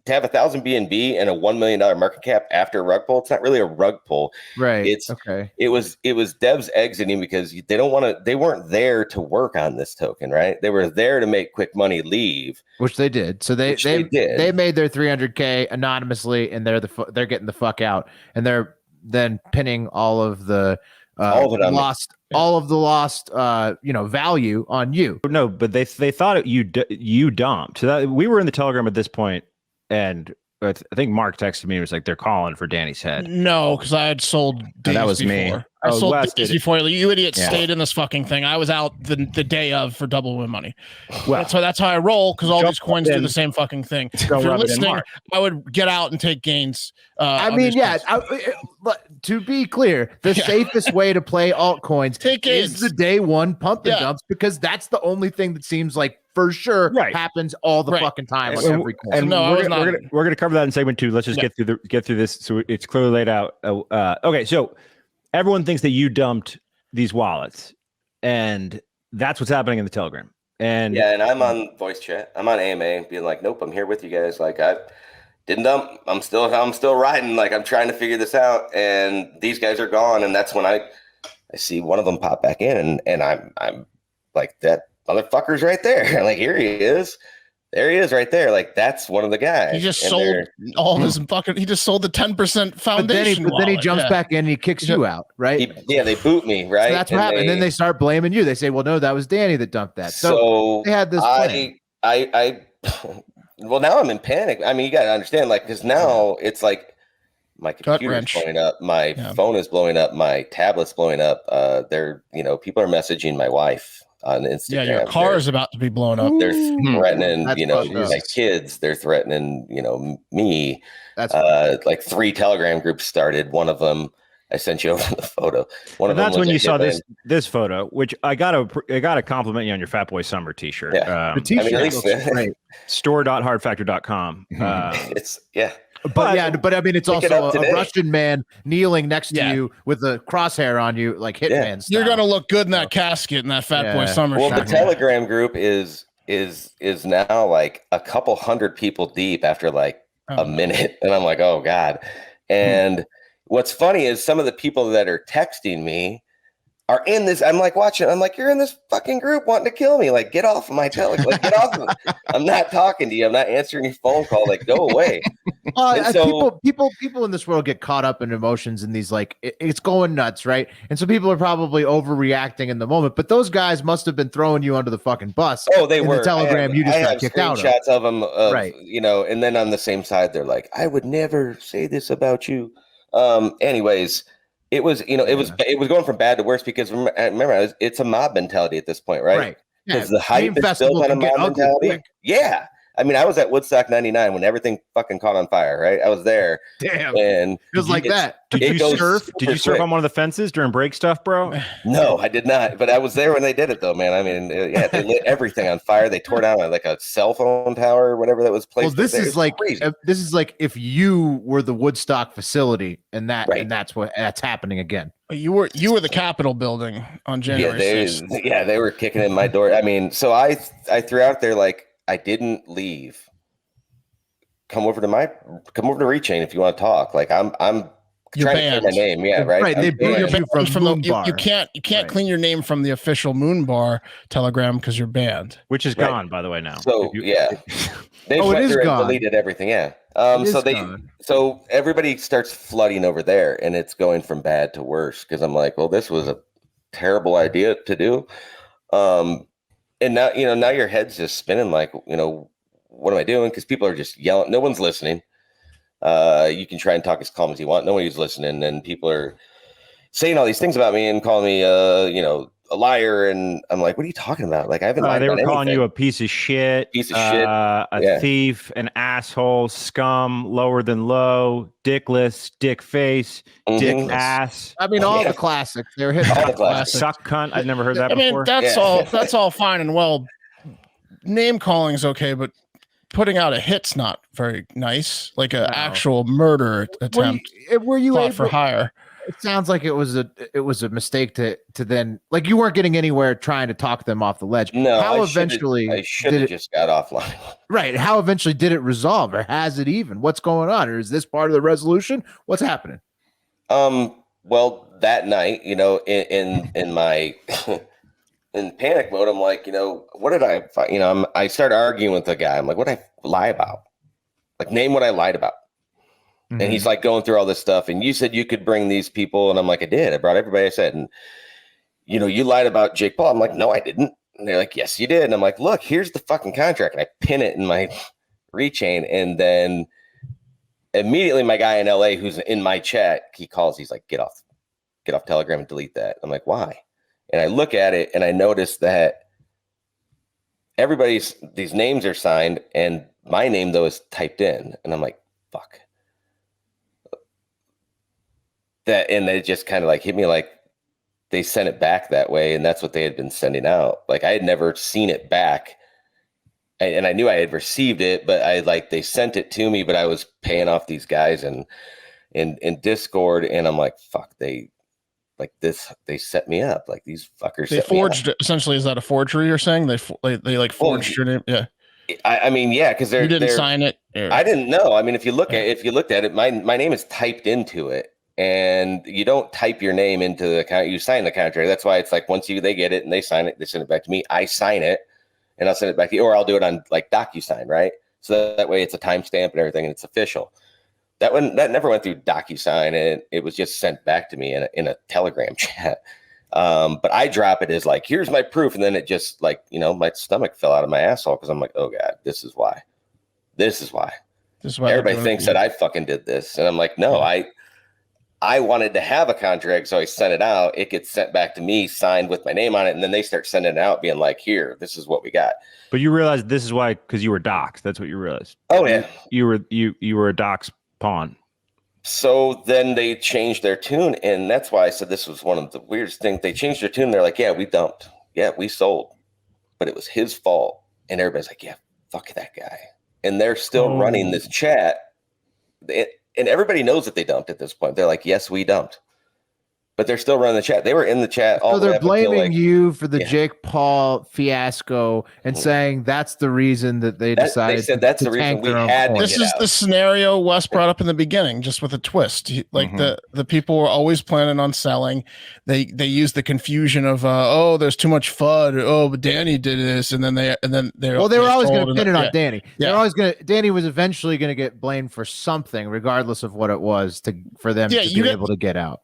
To have 1,000 BNB and a $1 million market cap after a rug pull, it's not really a rug pull, right? It was devs exiting because they weren't there to work on this token, right? They were there to make quick money, leave, which they did. So they made their 300K anonymously, and they're getting the fuck out, and they're then pinning all of the lost value on you. No, but they thought you dumped. So that, we were in the Telegram at this point. And I think Mark texted me and was like, they're calling for Danny's head. No, because I had sold that was before. me. I sold Dippies before you idiots stayed in this fucking thing. I was out the day of for double win money. Well, that's how I roll because all these coins do the same fucking thing. If you're listening, I would get out and take gains. But to be clear, the safest way to play altcoins is the day one pump and dumps because that's the only thing that seems like for sure happens all the fucking time on every coin. And we're gonna cover that in segment 2. Let's just get through this so it's clearly laid out. Okay, so everyone thinks that you dumped these wallets, and that's what's happening in the Telegram. And and I'm on voice chat. I'm on AMA, being like, nope, I'm here with you guys. Like I didn't dump. I'm still riding. Like I'm trying to figure this out, and these guys are gone. And that's when I see one of them pop back in, and I'm like, that motherfucker's right there. Like here he is. There he is right there. Like that's one of the guys. He just sold all his fucking. He just sold the 10% foundation. But then he jumps back in and he kicks you out, right? They boot me, right? So that's what happened. And then they start blaming you. They say, "Well, no, that was Danny that dumped that." So they had this plan. Well, now I'm in panic. I mean, you got to understand, like, because now it's like my computer's blowing up, my phone is blowing up, my tablet's blowing up. People are messaging my wife on Instagram. Yeah, your car is about to be blown up. They're threatening, my kids. They're threatening, me. That's like 3 Telegram groups started. One of them, I sent you over the photo. That's when you saw this photo, which I gotta compliment you on your Fat Boy Summer T-shirt. Yeah. The T-shirt looks great. Store.hardfactor.com. It's But I mean, it's also a Russian man kneeling next to you with a crosshair on you, like Hitman style. You're gonna look good in that casket in that Fat Boy Summer shirt. Well, the Telegram group is now like a couple hundred people deep after like a minute, and I'm like, oh god. And what's funny is some of the people that are texting me are in this. I'm like watching. I'm like, you're in this fucking group wanting to kill me. Like, get off of my Telegram. Like, get off of it. I'm not talking to you. I'm not answering your phone call. Like, go away. People in this world get caught up in emotions and these like it's going nuts, right? And so people are probably overreacting in the moment. But those guys must have been throwing you under the fucking bus. Oh, they were. The Telegram you just got kicked out of. Screenshots of them, right? And then on the same side, they're like, I would never say this about you. Anyways. It was, it was going from bad to worse because remember, it's a mob mentality at this point, right? Right. Because the hype is built on a mob mentality. Quick. Yeah. I mean, I was at Woodstock 99 when everything fucking caught on fire, right? I was there. Damn. And it was like that. Did you surf? Did you surf on one of the fences during break stuff, bro? No, I did not. But I was there when they did it, though, man. I mean, they lit everything on fire. They tore down like a cell phone tower or whatever that was placed. Well, this is like if you were the Woodstock facility, and that's happening again. You were the Capitol building on January 6th. Yeah, they were kicking in my door. I mean, so I threw out there like, I didn't leave. Come over to Rechain if you want to talk. Like I'm trying to clear my name. Yeah, right. Right. They banned you from Moonbar. You can't clean your name from the official Moonbar Telegram because you're banned. Which is gone, by the way, now. So they it is gone. Deleted everything. Yeah. So everybody starts flooding over there, and it's going from bad to worse because I'm like, well, this was a terrible idea to do. And now, now your head's just spinning like, what am I doing? Because people are just yelling. No one's listening. You can try and talk as calm as you want. Nobody's listening. And people are saying all these things about me and calling me, a liar. And I'm like, what are you talking about? Like, I haven't lied. They were calling you a piece of shit, a thief, an asshole, scum, lower than low, dickless, dick face, dick ass. I mean, all the classics. They were hitting all the classics. Suck cunt. I've never heard that before. I mean, that's all fine and well. Name calling is okay, but putting out a hit's not very nice. Like an actual murder attempt. Were you able for hire? It sounds like it was a mistake to then, like, you weren't getting anywhere trying to talk them off the ledge. No, I should have just got offline. Right. How eventually did it resolve, or has it even? What's going on? Or is this part of the resolution? What's happening? Well, that night, in my in panic mode, I'm like, what did I I started arguing with the guy. I'm like, what did I lie about? Like, name what I lied about. Mm-hmm. And he's like going through all this stuff. And you said you could bring these people. And I'm like, I did. I brought everybody I said. And, you lied about Jake Paul. I'm like, no, I didn't. And they're like, yes, you did. And I'm like, look, here's the fucking contract. And I pin it in my Rechain. And then immediately my guy in LA who's in my chat, he calls. He's like, get off get off Telegram and delete that. I'm like, why? And I look at it and I notice that these names are signed and my name though is typed in. And I'm like, fuck. And it just kind of like hit me like they sent it back that way. And that's what they had been sending out. Like I had never seen it back. And I knew I had received it, but they sent it to me, but I was paying off these guys in Discord. And I'm like, fuck, they set me up. Like these fuckers. They forged it. Essentially. Is that a forgery you're saying? They forged your name. Yeah. I mean, yeah, because you didn't sign it. I didn't know. I mean, if you looked at it, my name is typed into it, and you don't type your name into the account. You sign the contract. That's why it's like once they get it and they sign it, they send it back to me. I sign it, and I'll send it back to you, or I'll do it on like DocuSign, right? So that way it's a timestamp and everything, and it's official. That never went through DocuSign, and it was just sent back to me in a Telegram chat. But I drop it as like, here's my proof. And then it just like, my stomach fell out of my asshole because I'm like, oh God, this is why everybody thinks that I fucking did this. And I'm like, no, I wanted to have a contract. So I sent it out. It gets sent back to me, signed with my name on it. And then they start sending it out being like, here, this is what we got. But you realized this is why, because you were doxxed. That's what you realized. Oh yeah. You were a doxed pawn. So then they changed their tune, and that's why I said this was one of the weirdest things. They changed their tune. They're like, yeah, we dumped. Yeah, we sold. But it was his fault. And everybody's like, yeah, fuck that guy. And they're still running this chat. And everybody knows that they dumped at this point. They're like, yes, we dumped. But they're still running the chat. They were in the chat all the way up. So they're blaming you for the Jake Paul fiasco and saying that's the reason that they decided. They said that's the reason we had. This is the scenario Wes brought up in the beginning, just with a twist. Like the people were always planning on selling. They used the confusion of there's too much FUD. Oh, but Danny did this, and then they were always going to pin it on Danny. Yeah. They're always going to. Danny was eventually going to get blamed for something, regardless of what it was, for them to be able to get out.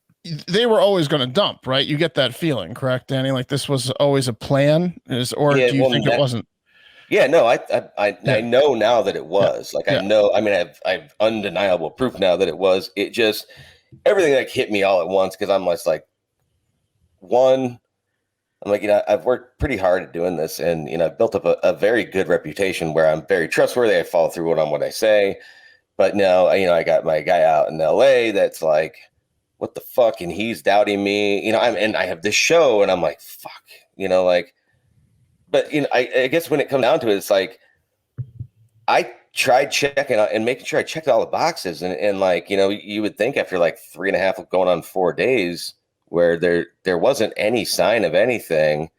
They were always going to dump, right? You get that feeling, correct, Danny? Like this was always a plan, do you think it wasn't? Yeah, no, I know now that it was. I know. I mean, I've undeniable proof now that it was. It just everything like hit me all at once because I'm just like, I'm like, I've worked pretty hard at doing this, and I've built up a very good reputation where I'm very trustworthy. I follow through on what I say, but now I got my guy out in LA that's like, what the fuck? And he's doubting me, and I have this show and I'm like, fuck, but I guess when it comes down to it, it's like, I tried checking out and making sure I checked all the boxes and like, you would think after like 3.5 going on 4 days where there wasn't any sign of anything.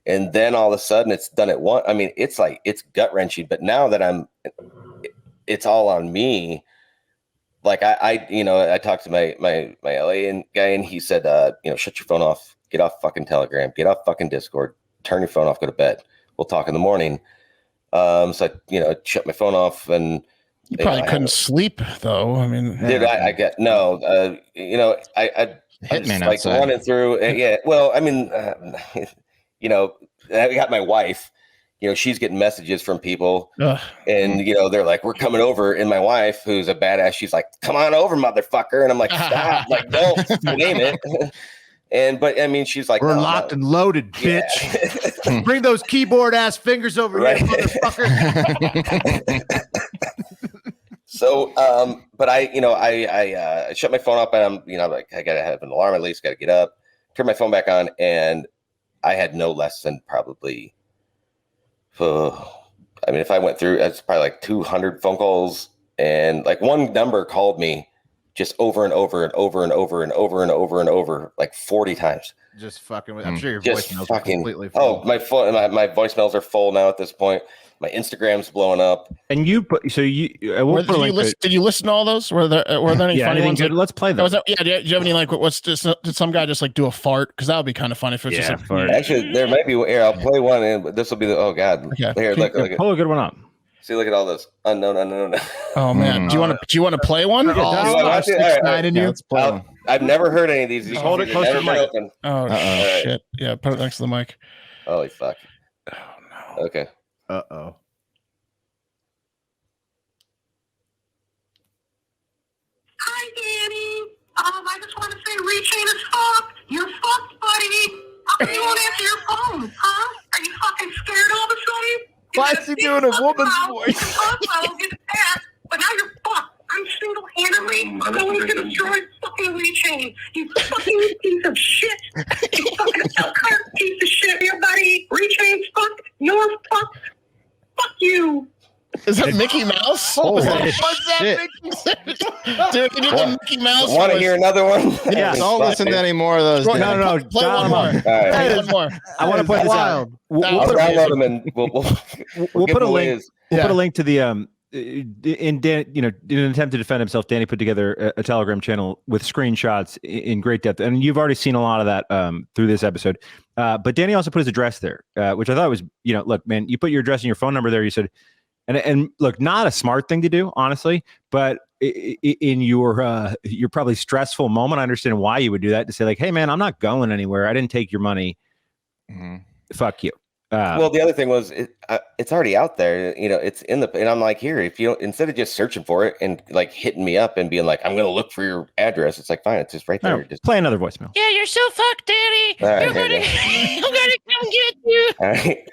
And then all of a sudden it's done at once. I mean, it's like, it's gut wrenching, but now that it's all on me. Like I talked to my LA guy and he said, shut your phone off, get off fucking Telegram, get off fucking Discord, turn your phone off, go to bed. We'll talk in the morning. So I shut my phone off and you probably couldn't sleep though. I mean, dude, I get no, I Hitman like outside. running through. Yeah. Well, I mean, I got my wife. She's getting messages from people and, they're like, we're coming over. And my wife, who's a badass, she's like, come on over, motherfucker. And I'm like, stop, like, don't name it. But I mean, she's like, we're locked and loaded, bitch. Yeah. Bring those keyboard ass fingers over here, motherfucker. So, but I shut my phone off and I'm, like, I got to have an alarm, at least got to get up, turn my phone back on. And I had no less than probably, if I went through, it's probably like 200 phone calls and like one number called me just over and over and over and over and over and over and over, like 40 times. Just fucking with, I'm sure your voicemails are completely full. Oh, my voicemails are full now at this point. My Instagram's blowing up. And you put, so you, did you listen to all those? Were there any funny ones? Let's play them. Do you have any, like, did some guy just like do a fart? Cause that would be kind of funny if it's just like, fart. Actually, there might be, here, I'll play one and this will be oh God. Okay. Here, look pull a good one up. See, look at all this. Unknown. Oh man. Do you want to play one? Let's play one. I've never heard any of these. Just hold it close to the mic. Oh shit. Yeah. Put it next to the mic. Holy fuck. Oh no. Okay. Uh-oh. Hi, Danny. I just want to say fucking reaching as fuck. You're fucked, buddy. How come you won't answer your phone, huh? Are you fucking scared all of a sudden? Why is he doing a woman's voice? I will get that, but now you're fucked. I'm single-handedly going to destroy fucking rechain. You fucking piece of shit. You fucking Elkhart piece of shit, your buddy. Rechain's fucked. You're fucked. Fuck you. Is that Mickey Mouse? Holy Dude, can you do the Mickey Mouse? Want to hear another one? Yeah, don't listen to any more of those. No, play one more. Play one more. I want to point this out. I'll download them and we'll put a link. We'll put a link to the in an attempt to defend himself, Danny put together a Telegram channel with screenshots in great depth, and you've already seen a lot of that through this episode. But Danny also put his address there, which I thought was, look, man, you put your address and your phone number there. You said, and look, not a smart thing to do, honestly, but in your probably stressful moment, I understand why you would do that, to say like, hey, man, I'm not going anywhere. I didn't take your money. Mm-hmm. Fuck you. Well, the other thing was it's already out there, it's in and I'm like, here, if you don't, instead of just searching for it and like hitting me up and being like, I'm going to look for your address. It's like, fine. It's just right there. No, just play another voicemail. Yeah, you're so fucked, Danny. Right, I'm gonna come get you. All right.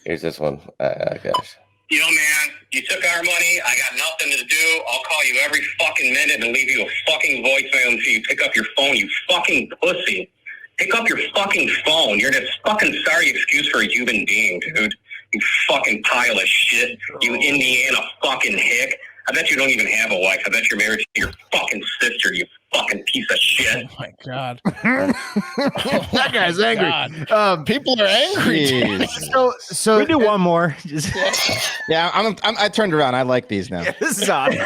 Here's this one. Gosh. Man, you took our money. I got nothing to do. I'll call you every fucking minute and leave you a fucking voicemail until you pick up your phone, you fucking pussy. Pick up your fucking phone. You're this fucking sorry excuse for a human being, dude. You fucking pile of shit. You Indiana fucking hick. I bet you don't even have a wife. I bet you're married to your fucking sister, you fucking piece of shit. Oh, my God. That guy's angry. People are angry. So we do one more. Yeah, I turned around. I like these now. Yeah, this is odd.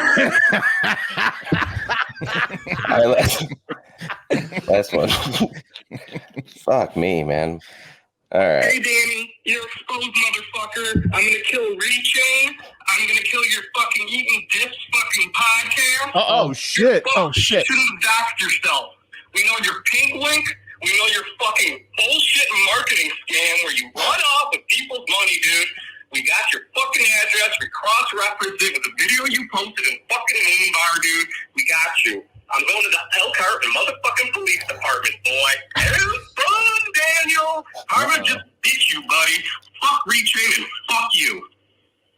All right, last one. Fuck me, man. All right. Hey, Danny, you're exposed, motherfucker. I'm gonna kill Rechain. I'm gonna kill your fucking Eatin Dips fucking podcast. Oh shit! Oh shit! You shouldn't have doxed yourself. We know your pink link. We know your fucking bullshit marketing scam where you run off with people's money, dude. We got your fucking address. We cross-referenced it with the video you posted in fucking Moonbar, dude. We got you. I'm going to the Elkhart and motherfucking police department, boy. It's fun, Daniel. Harvard just beat you, buddy. Fuck Rechain and fuck you.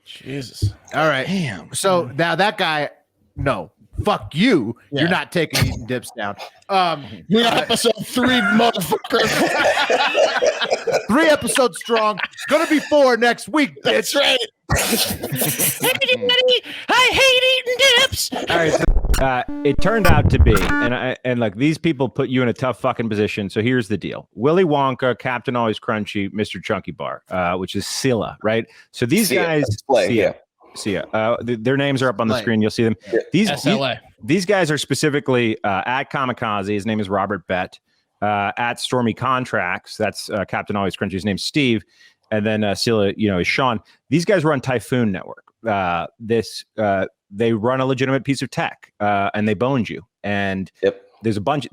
Jesus. All right. Damn. So now that guy, no. Fuck you. Yeah. You're not taking Eatin Dips down. We're episode 3, motherfucker. 3 episodes strong. Gonna be 4 next week, bitch. That's right. Hey, buddy, I hate Eatin Dips. All right. So, it turned out to be, and like these people put you in a tough fucking position. So here's the deal: Willy Wonka, Captain Always Crunchy, Mr. Chunky Bar, which is Scylla, right? So these guys, their names are up on the screen. You'll see them. These guys are specifically at Kamikaze. His name is Robert Bett. At Stormy Contracts, that's Captain Always Crunchy. His name's Steve, and then Scylla, is Sean. These guys run Typhoon Network. They run a legitimate piece of tech, and they boned you. And there's a bunch.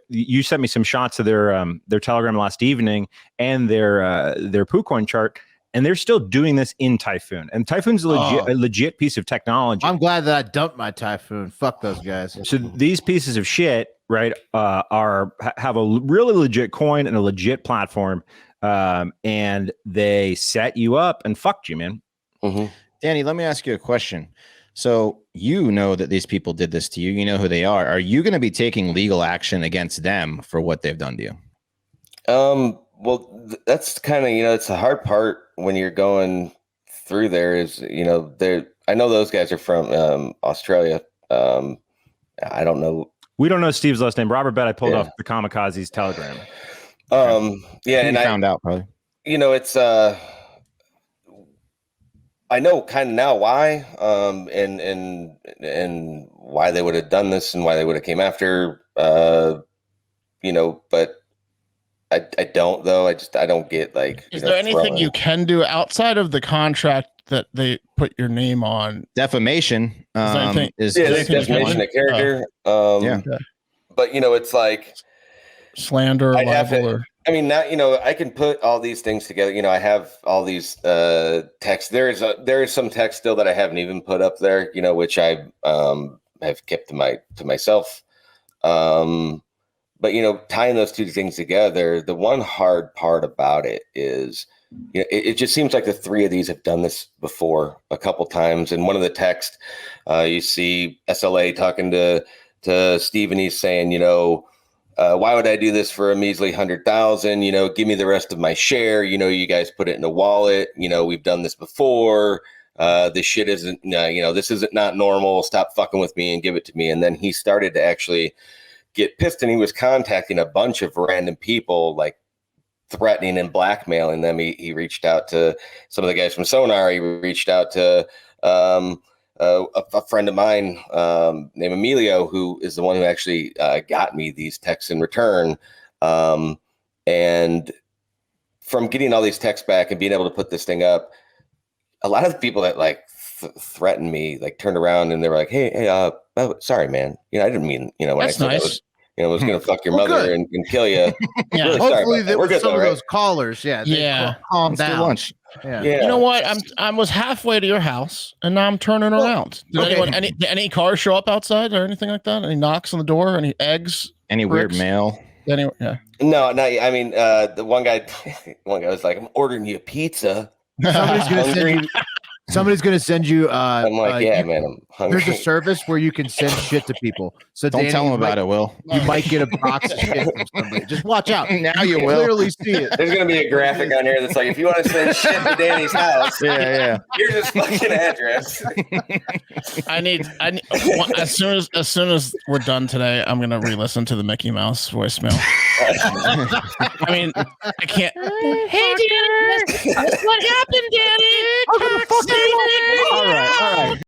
You sent me some shots of their Telegram last evening and their PooCoin chart, and they're still doing this in Typhoon. And Typhoon's a legit piece of technology. I'm glad that I dumped my Typhoon. Fuck those guys. So these pieces of shit, right, have a really legit coin and a legit platform, and they set you up and fucked you, man. Mm-hmm. Danny, let me ask you a question. So you know that these people did this to you. You know who they are. Are you going to be taking legal action against them for what they've done to you? Well, that's kind of, it's the hard part when you're going through there is, I know those guys are from Australia. I don't know. We don't know Steve's last name. Robert Bett, I pulled off the Kamikaze's Telegram. And I found out probably. It's I know kind of now why, and why they would have done this and why they would have came after, but I don't though. I don't get like. Is there anything you can do outside of the contract that they put your name on? Defamation is defamation of character. But it's like slander, libel, now, I can put all these things together. I have all these text. There is some text still that I haven't even put up there, which I have kept to myself. But, tying those two things together, the one hard part about it is, it just seems like the three of these have done this before a couple times. And one of the texts, you see SLA talking to Steve, and he's saying, why would I do this for a measly 100,000? Give me the rest of my share. You guys put it in a wallet. We've done this before. This shit isn't, this isn't not normal. Stop fucking with me and give it to me. And then he started to actually get pissed, and he was contacting a bunch of random people, like threatening and blackmailing them. He reached out to some of the guys from Sonar. He reached out to a friend of mine named Emilio, who is the one who actually got me these texts in return. And from getting all these texts back and being able to put this thing up, a lot of the people that threatened me, turned around and they were like, hey, oh, sorry, man. I didn't mean, when That's I said nice. I was going to fuck your mother and kill you. Yeah. Really Hopefully there were some of those callers. Yeah. Calm down. Lunch. Yeah. You know what? I was halfway to your house, and now I'm turning around. Did any cars show up outside or anything like that? Any knocks on the door? Any eggs? Any bricks? weird mail? Anyway, yeah. No. I mean, the one guy was like, I'm ordering you a pizza. Somebody's gonna send you. I'm like, man, I'm hungry. There's a service where you can send shit to people. So don't tell them about it, Will. You might get a box of shit from somebody. Just watch out. Now you will clearly see it. There's gonna be a graphic on here that's like, if you want to send shit to Danny's house, here's his fucking address. I need as soon as we're done today, I'm gonna re-listen to the Mickey Mouse voicemail. I mean, I can't. Hey, Danny, what happened, Danny?